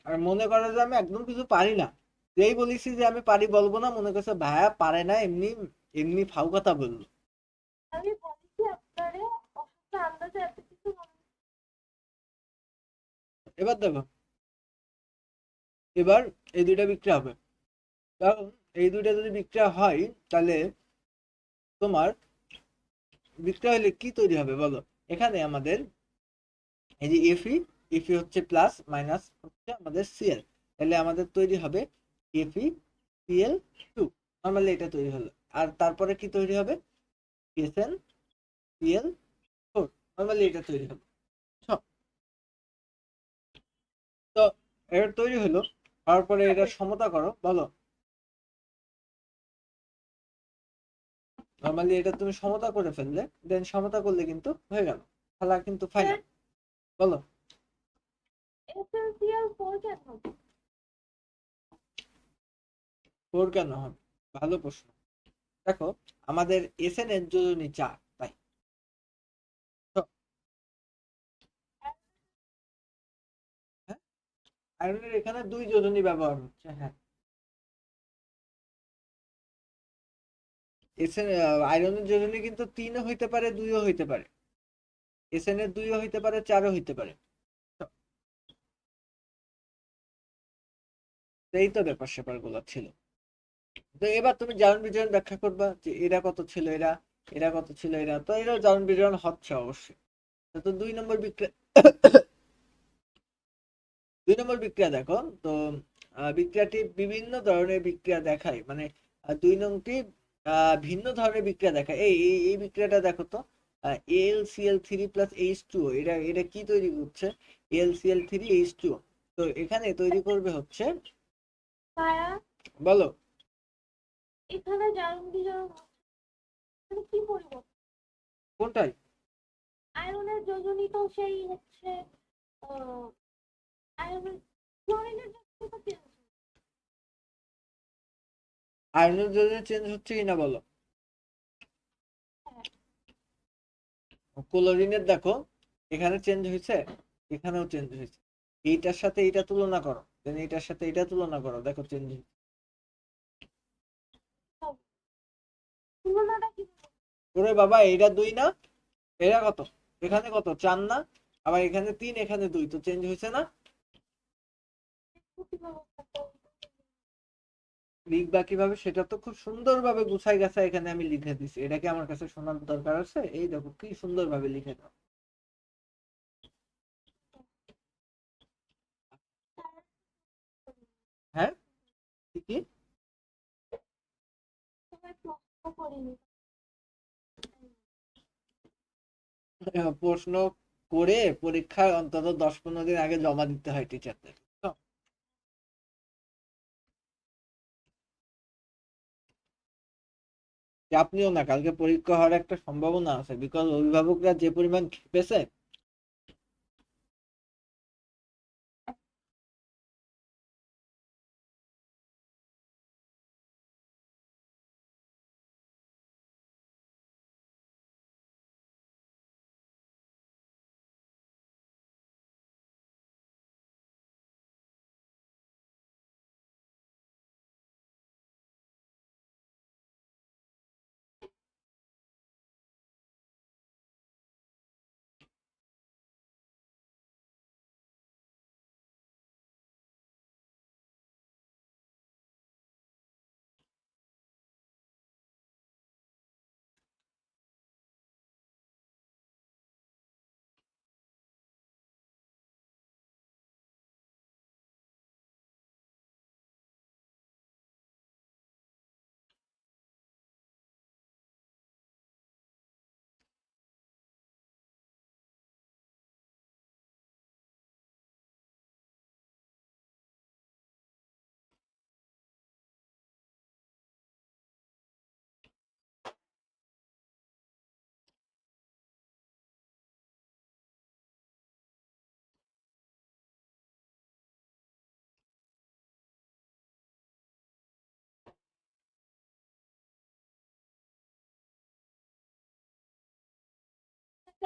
আর মনে করে যে আমি একদম কিছু পারি না, যেই বলেছি যে আমি পারি বলবো না, মনে করছে ভাইয়া পারে না, এমনি এমনি ফাউ কথা বললো। আমি বলেছি আপনারে অসুস্থ আন্দাজে এত কিছু এবার দেখো, এবার এই দুইটা বিক্রিয়া হবে। কারণ এই দুইটা যদি বিক্রিয়া হয়, তাহলে তোমার বিক্রিয়া হলে কি তৈরি হবে বলো? এখানে আমাদের এই যে এফি হচ্ছে প্লাস, মাইনাস হচ্ছে আমাদের সিএল, তাহলে আমাদের তৈরি হবে FeCl2। নর্মালি এটা তৈরি হলো। আর তারপরে কি তৈরি হবে? SnCl4। নর্মালি এটা তৈরি হলো। সব তো এটা তৈরি হলো, তারপরে এটা সমতা করো বলো। নর্মালি এটা তুমি সমতা করে ফেললে, দেন সমতা করলে কিন্তু হয়ে গেল, খেলা কিন্তু ফাইনাল। বলো। এসেনশিয়াল ফোর কেন হবে? 4 কেন হবে? ভালো প্রশ্ন। দেখো, আমাদের Sn এর যোজনী 4, তাই তো। হ্যাঁ, আয়রনের এখানে 2 যোজনী ব্যবহার হচ্ছে। হ্যাঁ, Sn আয়রনের যোজনী কিন্তু 3ও হইতে পারে, 2ও হইতে পারে। Sn এর 2ও হইতে পারে, 4ও হইতে পারে। তো এই তো ব্যাপার স্যাপার গুলো ছিল। তো এবার তুমি জারণ বিজারণ ব্যাখ্যা করবা যে এরা কত ছিল, এরা এরা কত ছিল, এরা তো, এরা জারণ বিজারণ হচ্ছে অবশ্যই। তো 2 নম্বর বিক্রিয়া, 2 নম্বর বিক্রিয়া দেখো তো। বিক্রিয়াটি বিভিন্ন ধরনের বিক্রিয়া দেখায়, মানে 2 নংটি ভিন্ন ধরনের বিক্রিয়া দেখায়। এই বিক্রিয়াটা দেখো তো, AlCl3 প্লাস H2O, এটা এটা কি তৈরি করছে? AlCl3 H2O। তো এখানে তৈরি করবে হচ্ছে, ভাইয়া, বলো। এখানে জারণ বিজারণ মানে কি পরিবর্তন? কোনটাই? আয়রনের যোজনী তো সেই হচ্ছে আয়রনের ক্লোরিনের যোজনী তো চেঞ্জ। আয়রনের জন্য চেঞ্জ হচ্ছে কিনা বলো। হ্যাঁ, ক্লোরিনের দেখো, এখানে চেঞ্জ হয়েছে, এখানেও চেঞ্জ হয়েছে। এইটার সাথে এইটা তুলনা করো, দেন এইটার সাথে এটা তুলনা করো, দেখো চেঞ্জ। তুলনাটা কি? ওরে বাবা, এটা 2 না, এরা কত, এখানে কত 4 না, আবার এখানে 3, এখানে 2, তো চেঞ্জ হয়েছে না? লিখবা কিভাবে সেটা তো খুব সুন্দরভাবে গুছাই গাছা এখানে আমি লিখে দিছি। এটা কি আমার কাছে শোনার দরকার আছে? এই দেখো কি সুন্দরভাবে লিখে দাও। হ্যাঁ, কি প্রশ্ন করিনি। প্রশ্ন করে পরীক্ষার অন্তত 10-15 দিন আগে জমা দিতে হয় টিচারদের। চাপ নিও না, কালকে পরীক্ষা হওয়ার একটা সম্ভাবনা আছে, বিকজ অভিভাবকরা যে পরিমাণ খেপেছে।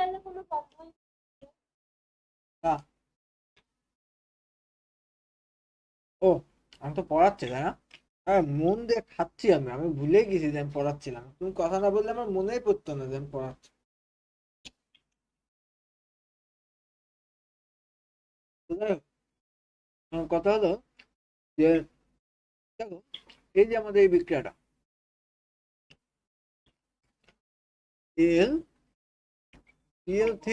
চাইলে কোনো প্রবলেম না। ও, আমি তো পড়াচ্ছি তাই না? হ্যাঁ, মন দিয়ে খাচ্ছি আমি আমি ভুলে গেছি যে আমি পড়াচ্ছিলাম, তুমি কথা না বললে আমার মনেই পড়তো না যে আমি পড়াচ্ছি। তো যাই হোক, আমার কথা হলো যে দেখো, এই যে আমাদের এই বিক্রিয়াটা এল Cl3,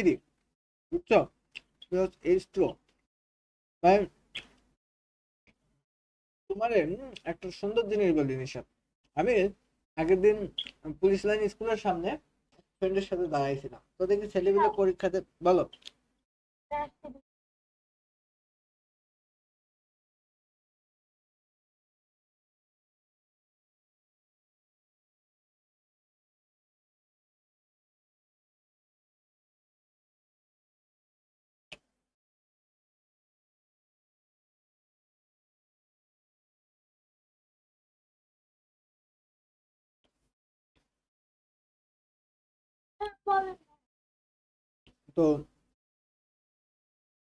বুঝছো? প্লাস H2O, মানে তোমার একটা সুন্দর জিনিস বলি নিশা। আমি আগের দিন পুলিশ লাইন স্কুলের সামনে ফ্রেন্ডের সাথে দাঁড়াইছিলাম, তো দেখি ছেলেপিলে পরীক্ষাতে বলো। বলেন, তো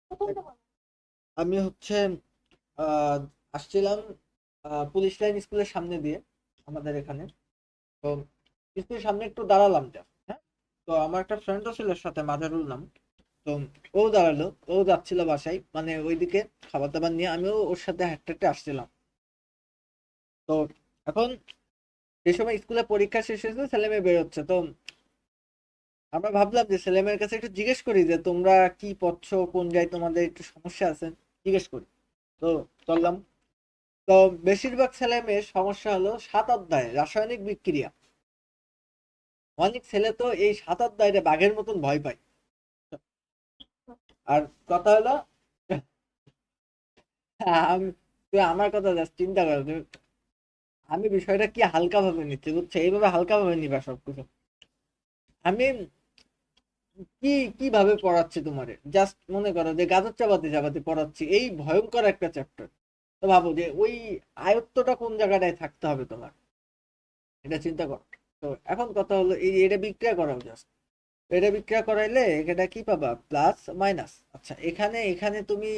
প্রথমটা বলেন। আমি হচ্ছে আহ আসছিলাম পুলিশ লাইন স্কুলের সামনে দিয়ে আমাদের এখানে। তো স্কুলের সামনে একটু দাঁড়ালাম যা, হ্যাঁ। তো আমার একটা ফ্রেন্ডও ছিল সাথে, মাজারুল নাম। তো ও দাঁড়ালো, ও যাচ্ছিল বাসায়, মানে ওইদিকে খাবার দাবার নিয়ে, আমিও ওর সাথে হাঁটতে হাঁটতে আসছিলাম। তো এখন যে সময় স্কুলে পরীক্ষা শেষ হয়েছে, ছেলে মেয়ে বেরোচ্ছে, তো আমরা ভাবলাম যে ছেলে মেয়ের কাছে একটু জিজ্ঞেস করি যে তোমরা কি পড়ছো, কোন জায়গায় তোমাদের একটু সমস্যা আছে, জিজ্ঞেস করি। তো চললাম। তো বেশিরভাগ ছেলে মেয়ের সমস্যা হলো 7 অধ্যায় রাসায়নিক বিক্রিয়া। অনেক ছেলে তো এই 7 অধ্যায়টা বাঘের মতন ভয় পায়। আর কথা হলো, আমি, তুই আমার কথা জাস্ট চিন্তা করো তুমি, আমি বিষয়টা কি হালকা ভাবে নিচ্ছি, বুঝছো? এইভাবে হালকা ভাবে নিবা সবকিছু। আমি কি কিভাবে পড়াচ্ছি তোমারে, জাস্ট মনে করো যে গাজর চাবাতে চাবাতে পড়াচ্ছি এই ভয়ঙ্কর একটা চ্যাপ্টার। তো ভাবো যে ওই আয়ত্তটা কোন জায়গাটায় থাকতে হবে তোমার, এটা চিন্তা করো। তো এখন কথা হলো এই এটা বিক্রিয়া করাও জাস্ট, এটা বিক্রিয়া করাইলে এটা কি পাবা, প্লাস মাইনাস। আচ্ছা, এখানে এখানে তুমি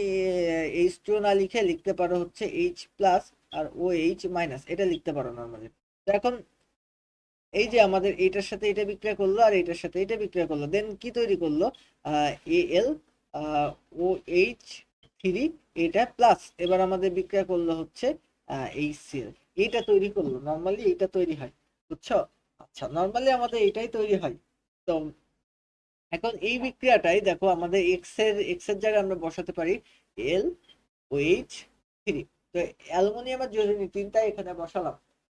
H2 না লিখে লিখতে পারো হচ্ছে H প্লাস আর OH মাইনাস, এটা লিখতে পারো নর্মালি। তো এখন এই যে আমাদের এইটার সাথে এটা বিক্রিয়া করলো আর এইটার সাথে এটা বিক্রিয়া করলো, দেন কি তৈরি করলো, Al OH3, এটা প্লাস, এবার আমাদের বিক্রিয়া করলো হচ্ছে HCl, এইটা তৈরি করলো, নর্মালি এইটা তৈরি হয়, বুঝছো? আচ্ছা, নর্মালি আমাদের এইটাই তৈরি হয়। তো এখন এই বিক্রিয়াটাই দেখো আমাদের এক্স এর জায়গায় আমরা বসাতে পারি LOH3। তো অ্যালুমিনিয়াম আর জরুরি তিনটা এখানে বসালাম।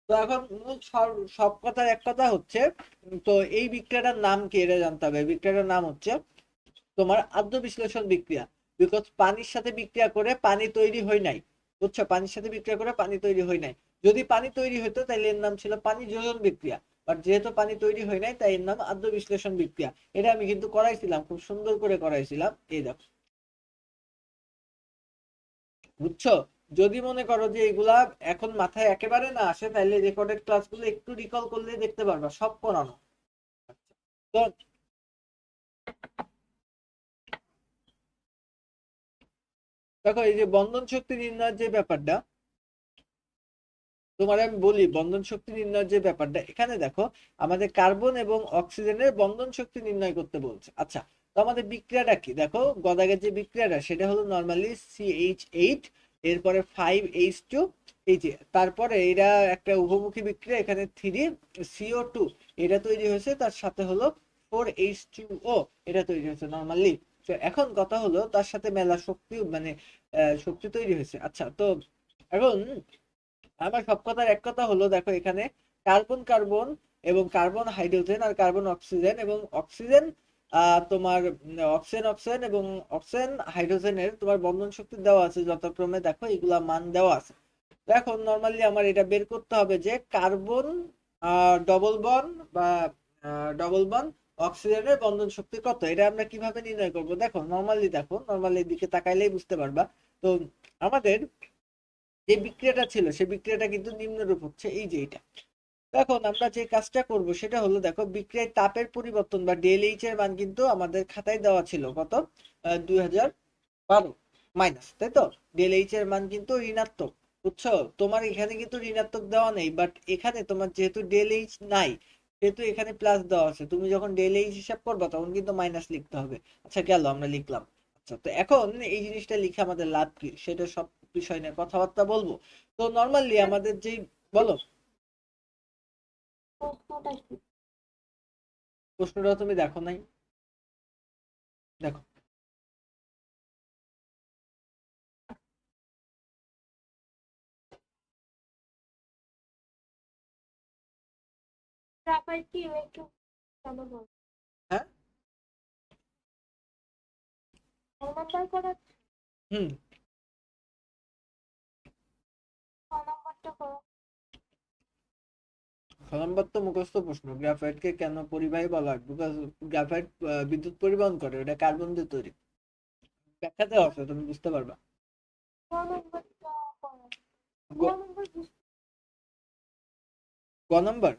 তো এখন মূল সব সব কথার এক কথা হচ্ছে, তো এই বিক্রিয়াটার নাম কি এটা জানতে হবে। বিক্রিয়াটার নাম হচ্ছে তোমার আদ্য বিশ্লেষণ বিক্রিয়া। বিকজ পানির সাথে বিক্রিয়া করে পানি তৈরি হয় নাই, বুঝছো? পানির সাথে বিক্রিয়া করে পানি তৈরি হয় নাই। যদি পানি তৈরি হতো তাহলে এর নাম ছিল পানি জ্বলন বিক্রিয়া। বাট যেহেতু পানি তৈরি হয় নাই, তাই এর নাম আদ্য বিশ্লেষণ বিক্রিয়া। এটা আমি কিন্তু করাইছিলাম, খুব সুন্দর করে করাইছিলাম, এই দেখো, বুঝছো? যদি মনে করো যে এগুলা এখন মাথায় একেবারে না আসে, তাহলে রেকর্ডেড ক্লাসগুলো একটু রিকল করলে দেখতে পারবা সব পড়ানো। তো দেখো, এই যে বন্ধন শক্তি নির্ণয়ের যে ব্যাপারটা, তোমার আমি বলি বন্ধন শক্তি নির্ণয়ের যে ব্যাপারটা, এখানে দেখো আমাদের কার্বন এবং অক্সিজেনের বন্ধন শক্তি নির্ণয় করতে বলছে। আচ্ছা, তো আমাদের বিক্রিয়াটা কি দেখো, গদাগের যে বিক্রিয়াটা সেটা হলো নর্মালি CH8, এরপরে 5H2, এই যে তারপরে এরা একটা উভমুখী বিক্রিয়া, এখানে 3CO2 এটা তৈরি হয়েছে, তার সাথে হলো 4H2O এটা তৈরি হয়েছে নর্মালি। তো এখন কথা হলো তার সাথে মেলা শক্তি, মানে শক্তি তৈরি হয়েছে। আচ্ছা, তো এখন আমার সব কথার এক কথা হলো, দেখো এখানে কার্বন কার্বন এবং কার্বন হাইড্রোজেন আর কার্বন অক্সিজেন এবং অক্সিজেন, তোমার অক্সিজেন অক্সিজেন এবং অক্সিজেন হাইড্রোজেনের তোমার বন্ধন শক্তি দেওয়া আছে যথাক্রমে, দেখো এগুলা মান দেওয়া আছে। তো এখন নর্মালি আমার এটা বের করতে হবে যে কার্বন ডবল বন বা ডবল বন অক্সিজেনের বন্ধন শক্তি কত, এটা আমরা কিভাবে নির্ণয় করব। দেখো নর্মালি দিকে তাকাইলেই বুঝতে পারবা। তো আমাদের যে বিক্রিয়াটা ছিল সেই বিক্রিয়াটা কিন্তু নিম্নরূপ হচ্ছে, এই যে এটা। এখন আমরা যে কাজটা করব সেটা হলো, দেখো বিক্রিয়ায় তাপের পরিবর্তন বা ডেলএইচ এর মান কিন্তু আমাদের খাতায় দেওয়া ছিল কত, 2012 মাইনাস, তাই তো? ডেলএইচ এর মান কিন্তু ঋণাত্মক, বুঝছো? তোমার এখানে কিন্তু ঋণাত্মক দেওয়া নেই, বাট এখানে তোমার যেহেতু ডেলএইচ নাই সেহেতু এখানে প্লাস দেওয়া আছে। তুমি যখন ডেলএইচ হিসাব করবা তখন কিন্তু মাইনাস লিখতে হবে। আচ্ছা গেল, আমরা লিখলাম। আচ্ছা, তো এখন এই জিনিসটা লিখে আমাদের লাভ কি সেটা সব বিষয় নিয়ে কথাবার্তা বলবো। তো নর্মালি আমাদের যেই, বলো প্রশ্নটা কি? প্রশ্নটা তুমি দেখো নাই? দেখো, গ্রাফাইট কি একটু কেন বল? হ্যাঁ, নাম্বার করা, হুম, 6 নাম্বারটা করো। 6 নম্বর তো মুখস্থ প্রশ্ন, গ্রাফাইটকে কেন পরিবাহী বলা হয়? বিকজ গ্রাফাইট বিদ্যুৎ পরিবহন করে, ওটা কার্বন দিয়ে তৈরি। ব্যাখ্যাতে আছে, তুমি বুঝতে পারবা। 6 নাম্বারটা করো। গ 6 নাম্বার গ নাম্বার,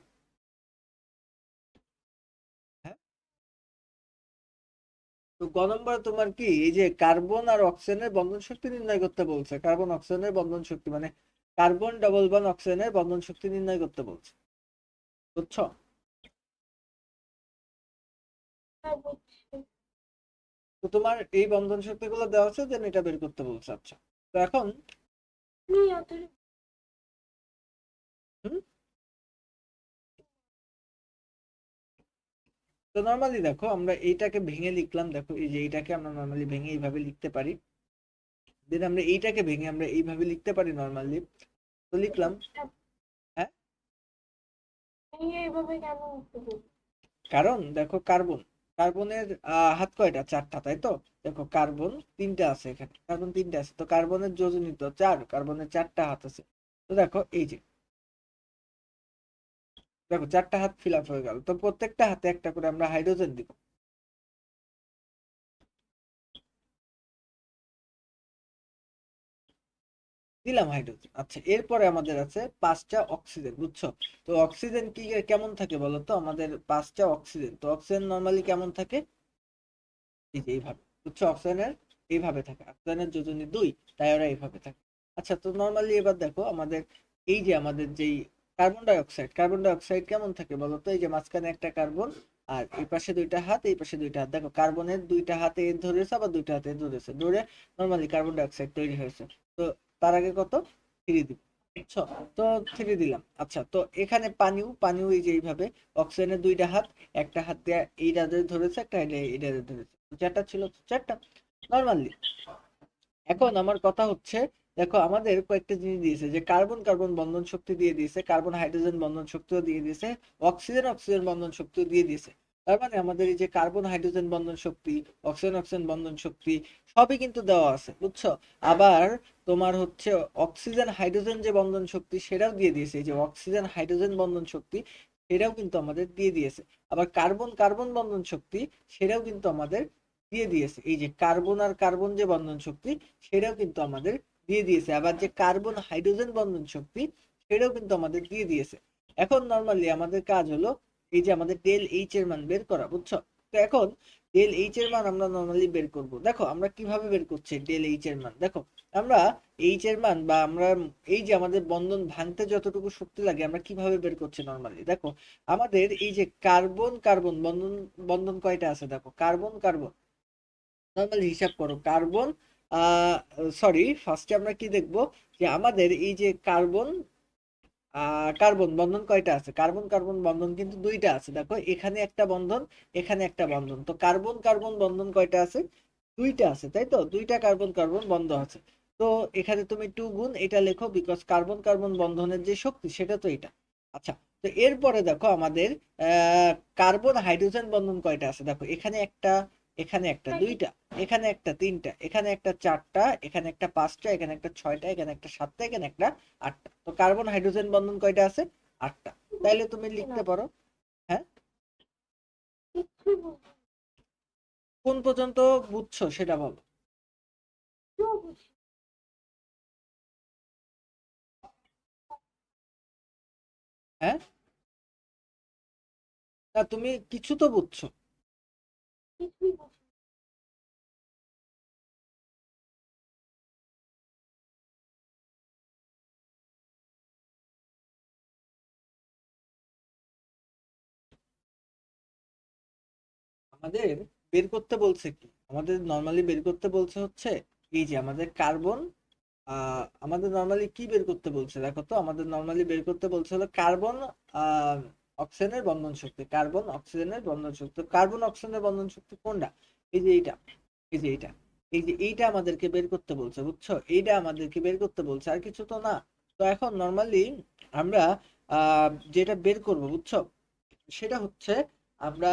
হ্যাঁ, তো গ নাম্বার তোমার কি, এই যে কার্বন আর অক্সিজেনের বন্ধন শক্তি নির্ণয় করতে বলছে। কার্বন অক্সিজেনের বন্ধন শক্তি মানে কার্বন ডবল বন্ড অক্সিজেনের বন্ধন শক্তি নির্ণয় করতে বলছে, বুঝছো? বুঝছি। তো তোমার এই বন্ধন শক্তিগুলো দেওয়া আছে, দেন এটা বের করতে বলছে। আচ্ছা, তো এখন, তুমি অত হুম, তো নর্মালি দেখো আমরা এইটাকে ভেঙে লিখলাম। দেখো এই যে এইটাকে আমরা নর্মালি ভেঙে এইভাবে লিখতে পারি, দেন আমরা এইটাকে ভেঙে আমরা এইভাবে লিখতে পারি নর্মালি। তো লিখলাম, হ্যাঁ, এইভাবে কেন উঠতে বলছো? কারণ দেখো কার্বন, কার্বনের হাত কয়টা, 4টা, তাই তো? দেখো কার্বন 3টা আছে, এখানে কার্বন 3টা আছে, তো কার্বনের যোজনী তো 4, কার্বনের 4টা হাত আছে। তো দেখো এই যে, দেখো 4টা হাত ফিল আপ হয়ে গেল, তো প্রত্যেকটা হাতে একটা করে আমরা হাইড্রোজেন দিব, দিলাম হাইড্রোজেন। আচ্ছা, এরপরে আমাদের আছে 5টা অক্সিজেন, বুঝছো? তো অক্সিজেন কি কেমন থাকে বলো তো? আমাদের 5টা অক্সিজেন, তো অক্সিজেন নর্মালি কেমন থাকে, এই যে এইভাবে, বুঝছো? অক্সিজেনের এইভাবে থাকে, অক্সিজেনের যোজনী 2, তাই ওরা এইভাবে থাকে। আচ্ছা, তো নর্মালি এবার দেখো আমাদের এই যে আমাদের যেই carbon die oxide, carbon die oxide কেমন থাকে বলো তো? এই যে মাঝখানে একটা কার্বন, আর এই পাশে 2টা হাত, এই পাশে 2টা হাত। দেখো কার্বনের 2টা হাতে এর ধরেছে, আবার 2টা হাতে এর ধরেছে, ধরে নর্মালি কার্বন ডাই অক্সাইড তৈরি হয়েছে। তো তার আগে কত, 3 দিব, বুঝছো? তো 3 দিলাম। আচ্ছা, তো এখানে পানিও, পানিও এই যে এইভাবে অক্সিজেনের 2টা হাত, একটা হাত দিয়ে এইটা ধরেছে, একটা এইটা ধরেছে, 4টা ছিল, 4টা নর্মালি। এখন আমার কথা হচ্ছে, দেখো আমাদের কয়েকটা জিনিস দিয়েছে, যে কার্বন কার্বন বন্ধন শক্তি দিয়ে দিয়েছে, কার্বন হাইড্রোজেন বন্ধন শক্তিও দিয়ে দিয়েছে, অক্সিজেন অক্সিজেন বন্ধন শক্তিও দিয়ে দিয়েছে। তার মানে আমাদের এই যে কার্বন হাইড্রোজেন বন্ধন শক্তি, অক্সিজেন অক্সিজেন বন্ধন শক্তি সবই কিন্তু দেওয়া আছে, বুঝছো? আবার তোমার হচ্ছে অক্সিজেন হাইড্রোজেন যে বন্ধন শক্তি সেটাও দিয়ে দিয়েছে, এই যে অক্সিজেন হাইড্রোজেন বন্ধন শক্তি সেটাও কিন্তু আমাদের দিয়ে দিয়েছে। আবার কার্বন কার্বন বন্ধন শক্তি সেটাও কিন্তু আমাদের দিয়ে দিয়েছে, এই যে কার্বন আর কার্বন যে বন্ধন শক্তি সেটাও কিন্তু আমাদের দিয়ে দিয়েছে। আবার যে কার্বন হাইড্রোজেন বন্ধন শক্তি সেটাও কিন্তু আমাদের দিয়ে দিয়েছে। এখন নর্মালি আমাদের কাজ হলো এই যে আমাদের ডেল এইচ এর মান বের করা, বুঝছো? তো এখন ডেল এইচ এর মান আমরা নর্মালি বের করব। দেখো আমরা কিভাবে বের করছি ডেল এইচ এর মান, দেখো আমরা এইচ এর মান বা আমরা এই যে আমাদের বন্ধন ভাঙতে যতটুকু শক্তি লাগে আমরা কিভাবে বের করছি নর্মালি, দেখো আমাদের এই যে কার্বন কার্বন বন্ধন, বন্ধন কয়টা আছে, দেখো কার্বন কার্বন নর্মালি হিসাব করো। কার্বন, সরি, ফার্স্টে আমরা কি দেখবো, যে আমাদের এই যে কার্বন, কার্বন বন্ধন কয়টা আছে, কার্বন কার্বন বন্ধন কিন্তু 2টা আছে। দেখো এখানে একটা বন্ধন, এখানে একটা বন্ধন, তো কার্বন কার্বন বন্ধন কয়টা আছে, 2টা আছে, তাই তো? 2টা কার্বন কার্বন বন্ধ আছে। তো এখানে তুমি 2 গুণ এটা লেখো, বিকজ কার্বন কার্বন বন্ধনের যে শক্তি সেটা তো এটা। আচ্ছা, তো এরপরে দেখো আমাদের কার্বন হাইড্রোজেন বন্ধন কয়টা আছে, দেখো এখানে একটা, এখানে একটা, 2টা, এখানে একটা, 3টা, এখানে একটা, 4টা, এখানে একটা, 5টা, এখানে একটা, 6টা, এখানে একটা, 7টা, এখানে একটা, 8টা। তো কার্বন হাইড্রোজেন বন্ধন কয়টা আছে, 8টা। তাইলে তুমি বুঝছি না, লিখতে পারো, হ্যাঁ, কিছুই বুঝছি কোন পর্যন্ত বুঝছো সেটা বলো। না, বুঝছি হ্যাঁ, না, তুমি কিছু তো বুঝছো। কিছুই বুঝি না। আমাদের বের করতে বলছে কি, আমাদের নর্মালি বের করতে বলছে হচ্ছে এই যে আমাদের কার্বন, আমাদের নর্মালি কি বের করতে বলছে দেখো তো, আমাদের নর্মালি বের করতে বলছে হলো কার্বন আহ অক্সিজেনের বন্ধন শক্তি, কার্বন অক্সিজেনের বন্ধন শক্তি। কার্বন অক্সিজেনের বন্ধন শক্তি কোনটা? এই যে এইটা, এই যে এইটা, এই যে এইটা আমাদেরকে বের করতে বলছে, বুঝছো? এইটা আমাদেরকে বের করতে বলছে, আর কিছু তো না। তো এখন নর্মালি আমরা যেটা বের করব, বুঝছো, সেটা হচ্ছে আমরা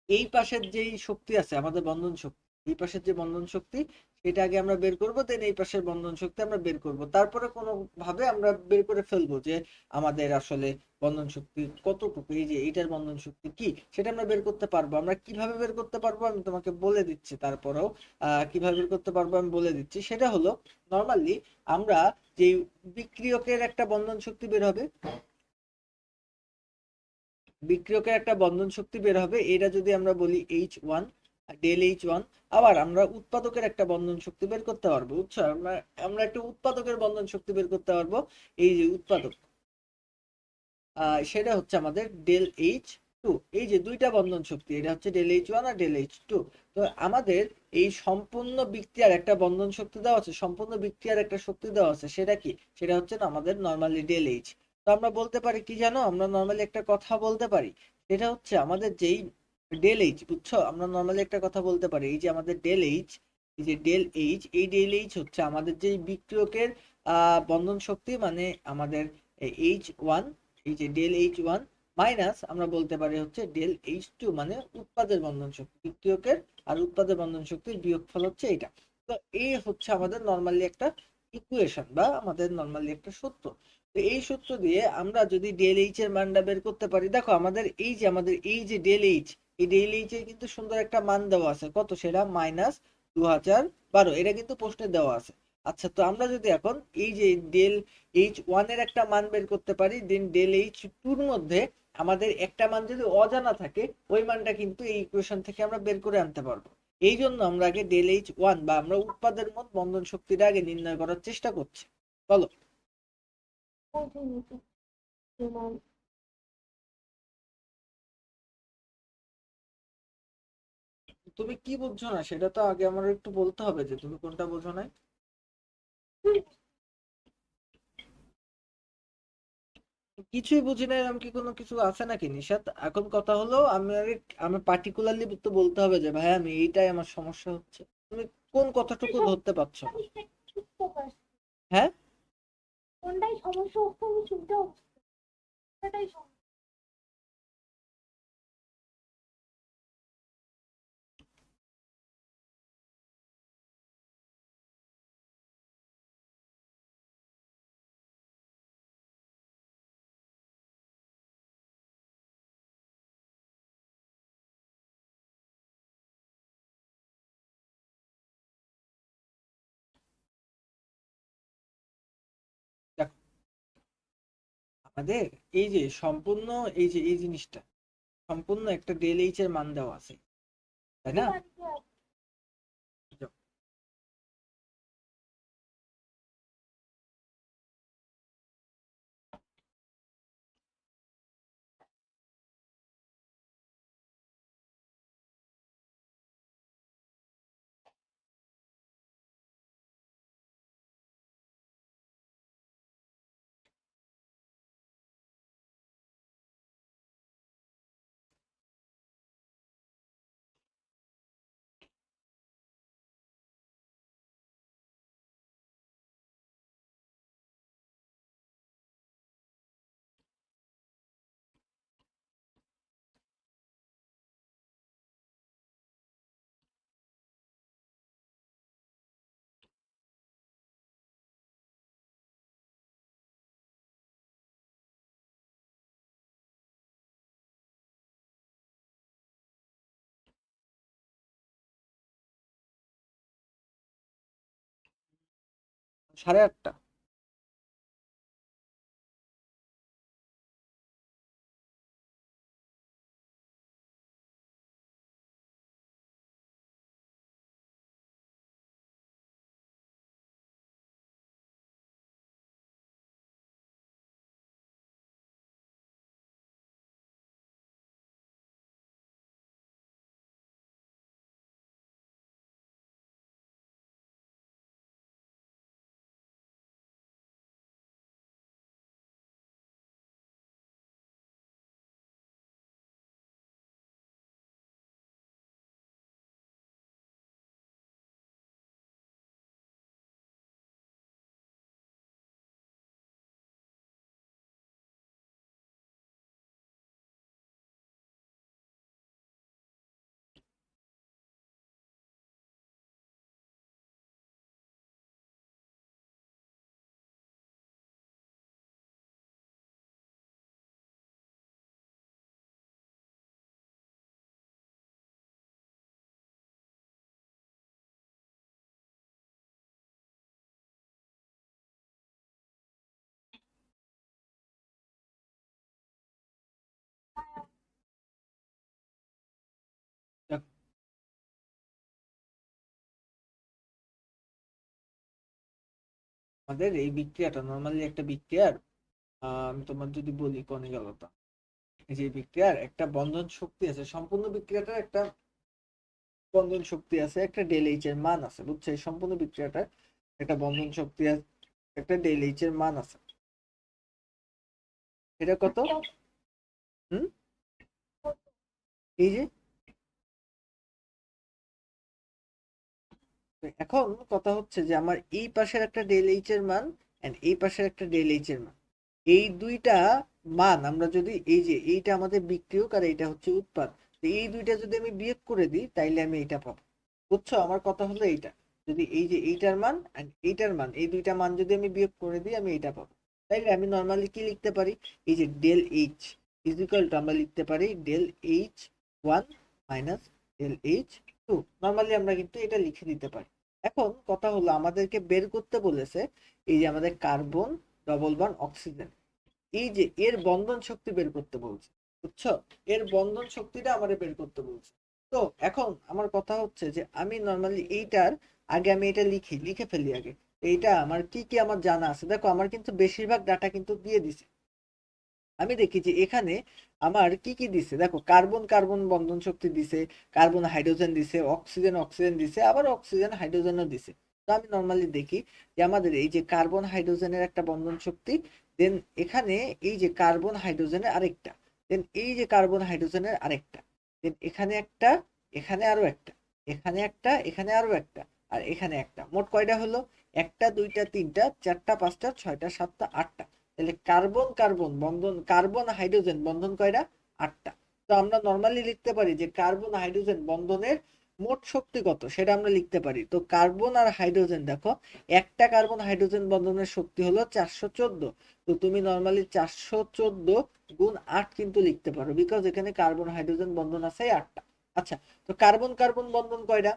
এই পাশের যেই শক্তি আছে আমাদের বন্ধন শক্তি, এই পাশের যে বন্ধন শক্তি, সেটা আগে আমরা বের করব, দেন এই পাশের বন্ধন শক্তি আমরা বের করব, তারপরে কোনো ভাবে আমরা বের করে ফেলবো যে আমাদের আসলে বন্ধন শক্তি কতটুকু, এই যে এইটার বন্ধন শক্তি কি, সেটা আমরা বের করতে পারবো। আমরা কিভাবে বের করতে পারবো আমি তোমাকে বলে দিচ্ছি, তারপরেও কিভাবে বের করতে পারবো আমি বলে দিচ্ছি। সেটা হলো নর্মালি আমরা যে বিক্রিয়কের একটা বন্ধন শক্তি বের হবে, বিক্রিয়কের একটা বন্ধন শক্তি বের হবে, এটা যদি আমরা বলি H1, ডেল H1। আবার আমরা উৎপাদকের একটা বন্ধন শক্তি বের করতে পারবো, বুঝছো? আমরা আমরা একটা উৎপাদকের বন্ধন শক্তি বের করতে পারবো, এই যে উৎপাদক, সেটা হচ্ছে আমাদের ডেল H2। এই যে দুইটা বন্ধন শক্তি, এটা হচ্ছে ডেল H1 আর ডেল H2। তো আমাদের এই সম্পূর্ণ বিক্রিয়ার একটা বন্ধন শক্তি দেওয়া আছে, সম্পূর্ণ বিক্রিয়ার একটা শক্তি দেওয়া আছে, সেটা কি? সেটা হচ্ছে না আমাদের নর্মালি ডেল এইচ। তো আমরা বলতে পারি কি জানো, আমরা নর্মালি একটা কথা বলতে পারি, সেটা হচ্ছে আমাদের যেই ডেল এইচ, বুঝছো, আমরা নর্মালি একটা কথা বলতে পারি, এই যে আমাদের ডেল এইচ, এই যে ডেল এইচ, এই ডেল এইচ হচ্ছে আমাদের যেই বিক্রিয়কের বন্ধন শক্তি, মানে আমাদের H1, এই যে ডেল H1 মাইনাস আমরা বলতে পারি হচ্ছে ডেল H2, মানে উৎপাদের বন্ধন শক্তি, বিক্রিয়কের আর উৎপাদের বন্ধন শক্তির বিয়োগফল হচ্ছে এটা। তো এই হচ্ছে আমাদের নর্মালি একটা ইকুয়েশন বা আমাদের নর্মালি একটা সূত্র। তো এই সূত্র দিয়ে আমরা যদি ডেল এইচ এর মানটা বের করতে পারি, দেখো আমাদের এই যে ডেল এইচ, এই ডেল এইচ এর কিন্তু সুন্দর একটা মান দেওয়া আছে, কত? সেটা -2012, এটা কিন্তু প্রশ্নে দেওয়া আছে। আচ্ছা, তো আমরা যদি এখন এই যে ডেল H1 এর একটা মান বের করতে পারি, দেন ডেল H2 এর মধ্যে আমাদের একটা মান যদি অজানা থাকে, ওই মানটা কিন্তু এই ইকুয়েশন থেকে আমরা বের করে আনতে পারবো। এই জন্য আমরা আগে ডেল H1 বা আমরা উৎপাদের মোট বন্ধন শক্তিটা আগে নির্ণয় করার চেষ্টা করছি। বলো। বুঝিনি তো। যেমন তুমি কি বুঝছো না সেটা তো আগে আমার একটু বলতে হবে যে তুমি কোনটা বোঝো না। কিছুই বুঝি না এরকম কি কোনো কিছু আছে নাকি নিশাত? এখন কথা হলো আমি পার্টিকুলারলি তো বলতে হবে যে ভাই আমি এইটাই আমার সমস্যা হচ্ছে। তুমি কোন কথাটুকু ধরতে পারছো না? কোনটাই বুঝতে পারছি, হ্যাঁ, কোনটাই সমস্যা হচ্ছে আমি শুনতেও পাচ্ছি না। কোনটাই সমস্যা। দেখো আমাদের এই যে সম্পূর্ণ, এই যে এই জিনিসটা সম্পূর্ণ একটা ডেল এইচ এর মান দেওয়া আছে, তাই আমি না? জানি যে সাড়ে 8টা। আমাদের এই বিক্রিয়াটা নর্মালি একটা বিক্রিয়ার আমি তোমার যদি বলি কোনে গেল তা, এই যে বিক্রিয়ার একটা বন্ধন শক্তি আছে, সম্পূর্ণ বিক্রিয়াটার একটা বন্ধন শক্তি আছে, একটা ডেল এইচ এর মান আছে, বুঝছো? এই সম্পূর্ণ বিক্রিয়াটার একটা বন্ধন শক্তি আছে, একটা ডেল এইচ এর মান আছে। এটা কত? হুম, এই যে এখন কথা হচ্ছে যে আমার এই পাশের একটা ডেল এইচ এর মান এন্ড এই পাশের একটা ডেল এইচ এর মান, এই দুইটা মান আমরা যদি এই যে এইটা আমাদের বিক্রিয়ক আর এইটা হচ্ছে উৎপাদ, তো এই দুইটা যদি আমি বিয়োগ করে দিই তাইলে আমি এইটা পাবো। বুঝছো আমার কথা হলো এইটা, যদি এই যে এইটার মান এন্ড এইটার মান এই দুইটা মান যদি আমি বিয়োগ করে দিই আমি এইটা পাবো। তাইলে আমি নর্মালি কি লিখতে পারি, এই যে del H is equal to আমরা লিখতে পারি del H one minus del H two. Normally আমরা কিন্তু এটা লিখে দিতে পারি। এখন কথা হলো আমাদেরকে বের করতে বলেছে এই যে আমাদের কার্বন ডবল বন্ড অক্সিজেন, এই যে এর বন্ধন শক্তি বের করতে বলছে, বুঝছো? এর বন্ধন শক্তিটা আমাদের বের করতে বলছে। তো এখন আমার কথা হচ্ছে যে আমি নর্মালি এইটার আগে আমি এটা লিখে ফেলি আগে। এইটা আমার কি কি আমার জানা আছে, দেখো আমার কিন্তু বেশিরভাগ ডাটা কিন্তু দিয়ে দিছে। আমি দেখি যে এখানে আমার কি কি দিছে, দেখো কার্বন কার্বন বন্ধন শক্তি দিছে, কার্বন হাইড্রোজেন দিছে, অক্সিজেন অক্সিজেন দিছে, আবার অক্সিজেন হাইড্রোজেনও দিছে। তো আমি নর্মালি দেখি যে আমাদের এই যে কার্বন হাইড্রোজেনের একটা বন্ধন শক্তি, দেন এখানে এই যে কার্বন হাইড্রোজেনের আরেকটা, দেন এই যে কার্বন হাইড্রোজেনের আরেকটা, দেন এখানে একটা, এখানে আরো একটা, এখানে একটা, এখানে আরো একটা, আর এখানে একটা, মোট কয়টা হলো? একটা দুইটা তিনটা চারটা পাঁচটা ছয়টা সাতটা আটটা। তাহলে কার্বন কার্বন বন্ধন, কার্বন হাইড্রোজেন বন্ধন কয়টা? আটটা। তো আমরা নর্মালি লিখতে পারি যে কার্বন হাইড্রোজেন বন্ধনের মোট শক্তি কত সেটা আমরা লিখতে পারি। তো কার্বন আর হাইড্রোজেন দেখো, একটা কার্বন হাইড্রোজেন বন্ধনের শক্তি হলো 414। তো তুমি নর্মালি 414 গুণ 8 কিন্তু লিখতে পারো, বিকজ এখানে কার্বন হাইড্রোজেন বন্ধন আছে 8টা। আচ্ছা, তো কার্বন কার্বন বন্ধন কয়টা?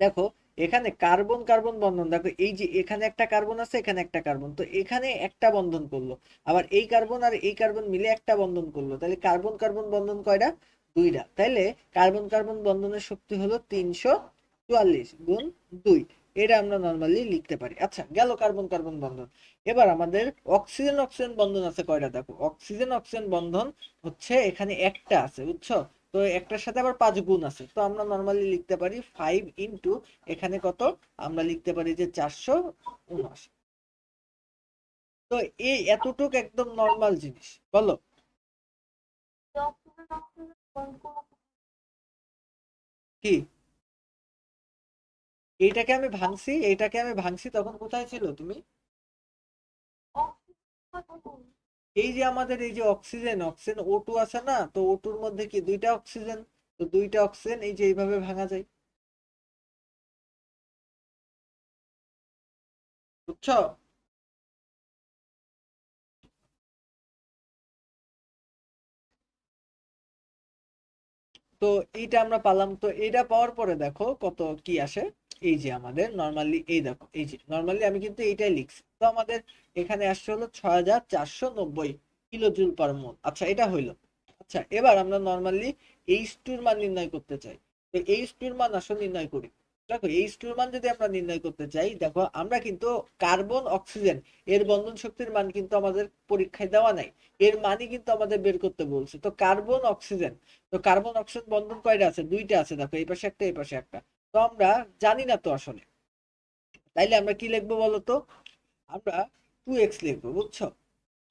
দেখো এখানে কার্বন কার্বন বন্ধন, দেখো এই যে এখানে একটা কার্বন আছে, এখানে একটা কার্বন, তো এখানে একটা বন্ধন করলো, আবার এই কার্বন আর এই কার্বন মিলে একটা বন্ধন করলো, তাহলে কার্বন কার্বন বন্ধন কয়টা? দুইটা। তাইলে কার্বন কার্বন বন্ধনের শক্তি হলো 344 গুণ 2। এটা আমরা নর্মালি লিখতে পারি। আচ্ছা, গেল কার্বন কার্বন বন্ধন। এবার আমাদের অক্সিজেন অক্সিজেন বন্ধন আছে কয়টা, দেখো অক্সিজেন অক্সিজেন বন্ধন হচ্ছে এখানে একটা আছে, বুঝছো? তো একটার সাথে আবার 5 গুণ আছে, তো আমরা নর্মালি লিখতে পারি 5 ইন্টু এখানে কত, আমরা লিখতে পারি যে 479। তো এই এতটুক একদম নর্মাল জিনিস, বলো অক্সিজেন অক্সিজেন বন্ধ করবো। কি? এইটাকে আমি ভাঙছি তখন কোথায় ছিল তুমি? অক্সিজেন কথা বল। এই যে আমাদের এই যে অক্সিজেন অক্সিজেন O2 আছে না, তো O2 এর মধ্যে কি দুইটা অক্সিজেন, তো দুইটা অক্সিজেন এই যে এইভাবে ভাঙা যায়, বুঝছো? তো এইটা আমরা পালাম, তো এইটা পাওয়ার পরে দেখো কত কি আসে। এই যে আমাদের নর্মালি এই দেখো এই যে নর্মালি আমি কিন্তু এইটাই লিখছি, তো আমাদের এখানে আসছে হলো 6490 কিলো জুল পার মোল। আচ্ছা, এটা হইলো। আচ্ছা, এবার আমরা নর্মালি H2 এর মান নির্ণয় করতে চাই। তো H2 এর মান আসলে নির্ণয় করি। দেখো H2 এর মান যদি আমরা নির্ণয় করতে চাই, দেখো আমরা কিন্তু কার্বন অক্সিজেন এর বন্ধন শক্তির মান কিন্তু আমাদের পরীক্ষায় দেওয়া নাই, এর মানই কিন্তু আমাদের বের করতে বলছে। তো কার্বন অক্সিজেন, তো কার্বন অক্সিজেন বন্ধন কয়টা আছে? দুইটা আছে, দেখো এই পাশে একটা এই পাশে একটা। তো আমরা জানি না তো আসলে, তাইলে আমরা কি লিখবো বলতো? আমরা 2x লিখবো, বুঝছো?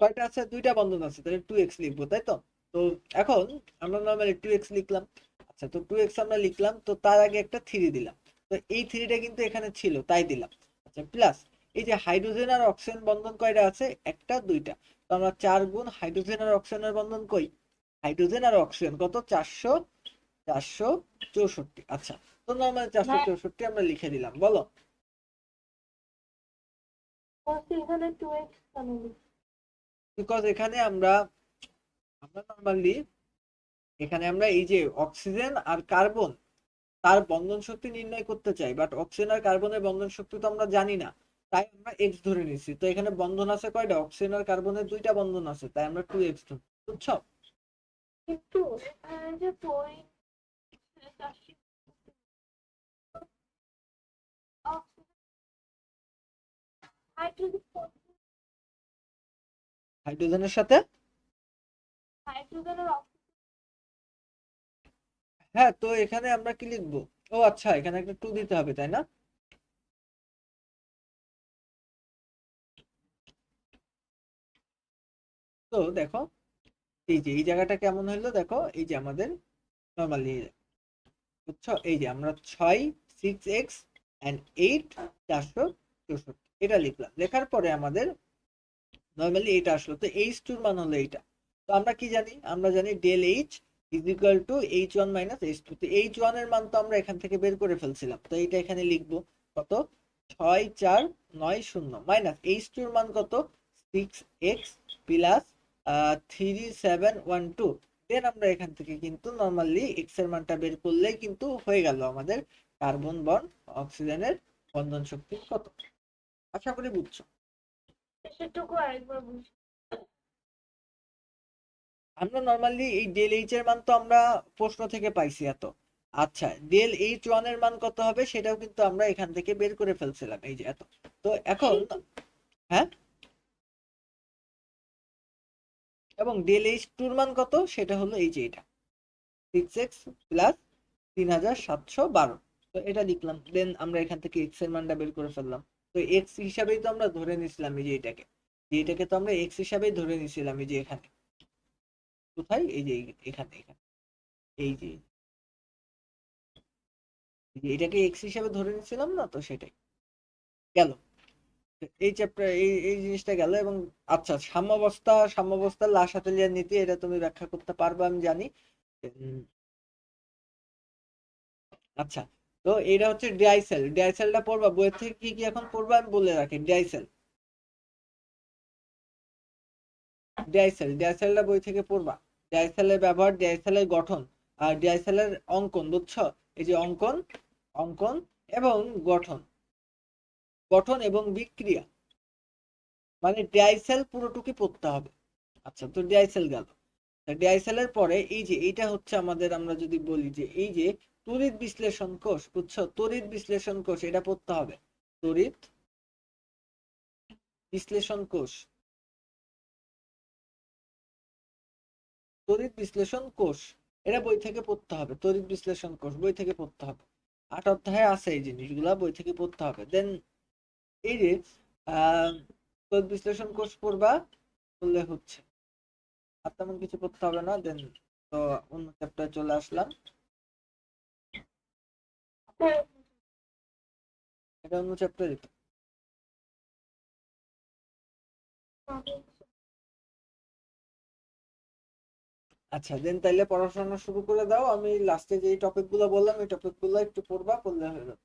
কয়টা আছে? দুইটা বন্ধন আছে, তাহলে 2x লিখবো, তাই তো? তো এখন আমরা নর্মালি 2x লিখলাম। আচ্ছা, তো 2x আমরা লিখলাম, তো তার আগে একটা 3 দিলাম, তো এই 3টা কিন্তু এখানে ছিল তাই দিলাম। আচ্ছা, প্লাস এই যে হাইড্রোজেন আর অক্সিজেন বন্ধন কয়টা আছে? একটা দুইটা। তো আমরা 4 গুণ হাইড্রোজেন আর অক্সিজেনের বন্ধন কই, হাইড্রোজেন আর অক্সিজেন কত? 464। আচ্ছা, তো নর্মাল 464 আমরা লিখে দিলাম, বলো। বলছি এখানে 2x কেন লিখছি? বিকজ এখানে আমরা আমরা নর্মালি এখানে আমরা এই যে অক্সিজেন আর কার্বন তার বন্ধন শক্তি নির্ণয় করতে চাই, বাট অক্সিজেন আর কার্বনের বন্ধন শক্তি তো আমরা জানি না, তাই আমরা এক্স ধরে নিচ্ছি। তো এখানে বন্ধন আছে কয়টা? অক্সিজেন আর কার্বনের দুইটা বন্ধন আছে, তাই আমরা 2x ধরি, বুঝছো? কিন্তু এখানে যে পয়েন্ট হাইড্রোজেনের সাথে হাইড্রোজেনের হ্যাঁ, তো এখানে আমরা কি লিখবো? ও আচ্ছা, এখানে একটা 2 দিতে হবে তাই না? তো দেখো এই যে এই জায়গাটা কেমন হইলো দেখো, এই যে আমাদের নর্মালি বুঝছো, এই যে আমরা 6 6x and 8 464 এটা লিখলাম, লেখার পরে আমাদের নর্মালি এটা আসলো, তো এইচ টুর মান হলো এইটা। তো আমরা কি জানি? আমরা জানি del H is equal to H1 minus H2। তো H1 এর মান তো আমরা এখান থেকে বের করে ফেলছিলাম, তো এইটা এখানে লিখবো কত, 6490 মাইনাস H2 এর মান কত, 6x প্লাস 3712। দেন আমরা এখান থেকে কিন্তু নর্মালি এক্স এর মানটা বের করলেই কিন্তু হয়ে গেল আমাদের কার্বন বন অক্সিজেনের বন্ধন শক্তি কত। আশা করি বুঝছো। সেটুকু আরেকবার বুঝি। আমরা নর্মালি এই ডেল এইচ এর মান তো আমরা প্রশ্ন থেকে পাইছি এত। আচ্ছা, ডেল এইচ ওয়ান এর মান কত হবে সেটাও কিন্তু আমরা এখান থেকে বের করে ফেলছিলাম, এই যে এত। তো এখন হ্যাঁ, এবং ডেল এইচ টুর মান কত সেটা হলো এই যে এটা 6x প্লাস 3712। তো এটা লিখলাম, দেন আমরা এখান থেকে এক্স এর মানটা বের করে ফেললাম। তো এক্স হিসাবেই তো আমরা ধরে নিছিলাম এই যে এটাকে, যে এটাকে তো আমরা এক্স হিসাবেই ধরে নিছিলাম এই যে এখানে, কোথায়, এই যে এখানে এখানে এই যে এটাকে এক্স হিসাবে ধরে নিছিলাম না, তো সেটাই গেল। এই চ্যাপ্টার এই জিনিসটা গেল। এবং আচ্ছা, সাম্যাবস্থা লা শাতেলিয়ার নীতি, এটা তুমি ব্যাখ্যা করতে পারবে আমি জানি। উম, আচ্ছা, তো এটা হচ্ছে ডাইসেল, ডাইসেলটা পড়বা বইয়ের থেকে, কি কি এখন পড়বা আমি বলে রাখি। ডাইসেল, ডাইসেলটা বই থেকে পড়বা। ডাইসেলের ব্যবহার, ডাইসেলের গঠন, আর ডাইসেলের অঙ্কন, বুঝছো? এই যে অঙ্কন, অঙ্কন এবং গঠন, গঠন এবং বিক্রিয়া, মানে ডাইসেল পুরোটুকি পড়তে হবে। আচ্ছা, তো ডাইসেল গেল। ডিআইএসএল এর পরে এই যে এইটা হচ্ছে আমাদের, আমরা যদি বলি যে এই যে তড়িৎ বিশ্লেষণ কোষ, বুঝছো? তড়িৎ বিশ্লেষণ কোষ এটা পড়তে হবে। তড়িৎ বিশ্লেষণ কোষ, তড়িৎ বিশ্লেষণ কোষ এটা বই থেকে পড়তে হবে। তড়িৎ বিশ্লেষণ কোষ বই থেকে পড়তে হবে। 8 অধ্যায়ে আছে এই জিনিসগুলা, বই থেকে পড়তে হবে। দেন এই যে আহ তড়িৎ বিশ্লেষণ কোষ পড়বা, বললে হচ্ছে আর তেমন কিছু পড়তে হবে না। দেন তো অন্য চ্যাপ্টারে চলে আসলাম। এটা অন্য চ্যাপ্টারে। আচ্ছা, দেন তাইলে পড়াশোনা শুরু করে দাও। আমি লাস্টে যে টপিক গুলো বললাম এই টপিক গুলো একটু পড়বা, পড়লে হয়ে যাবে।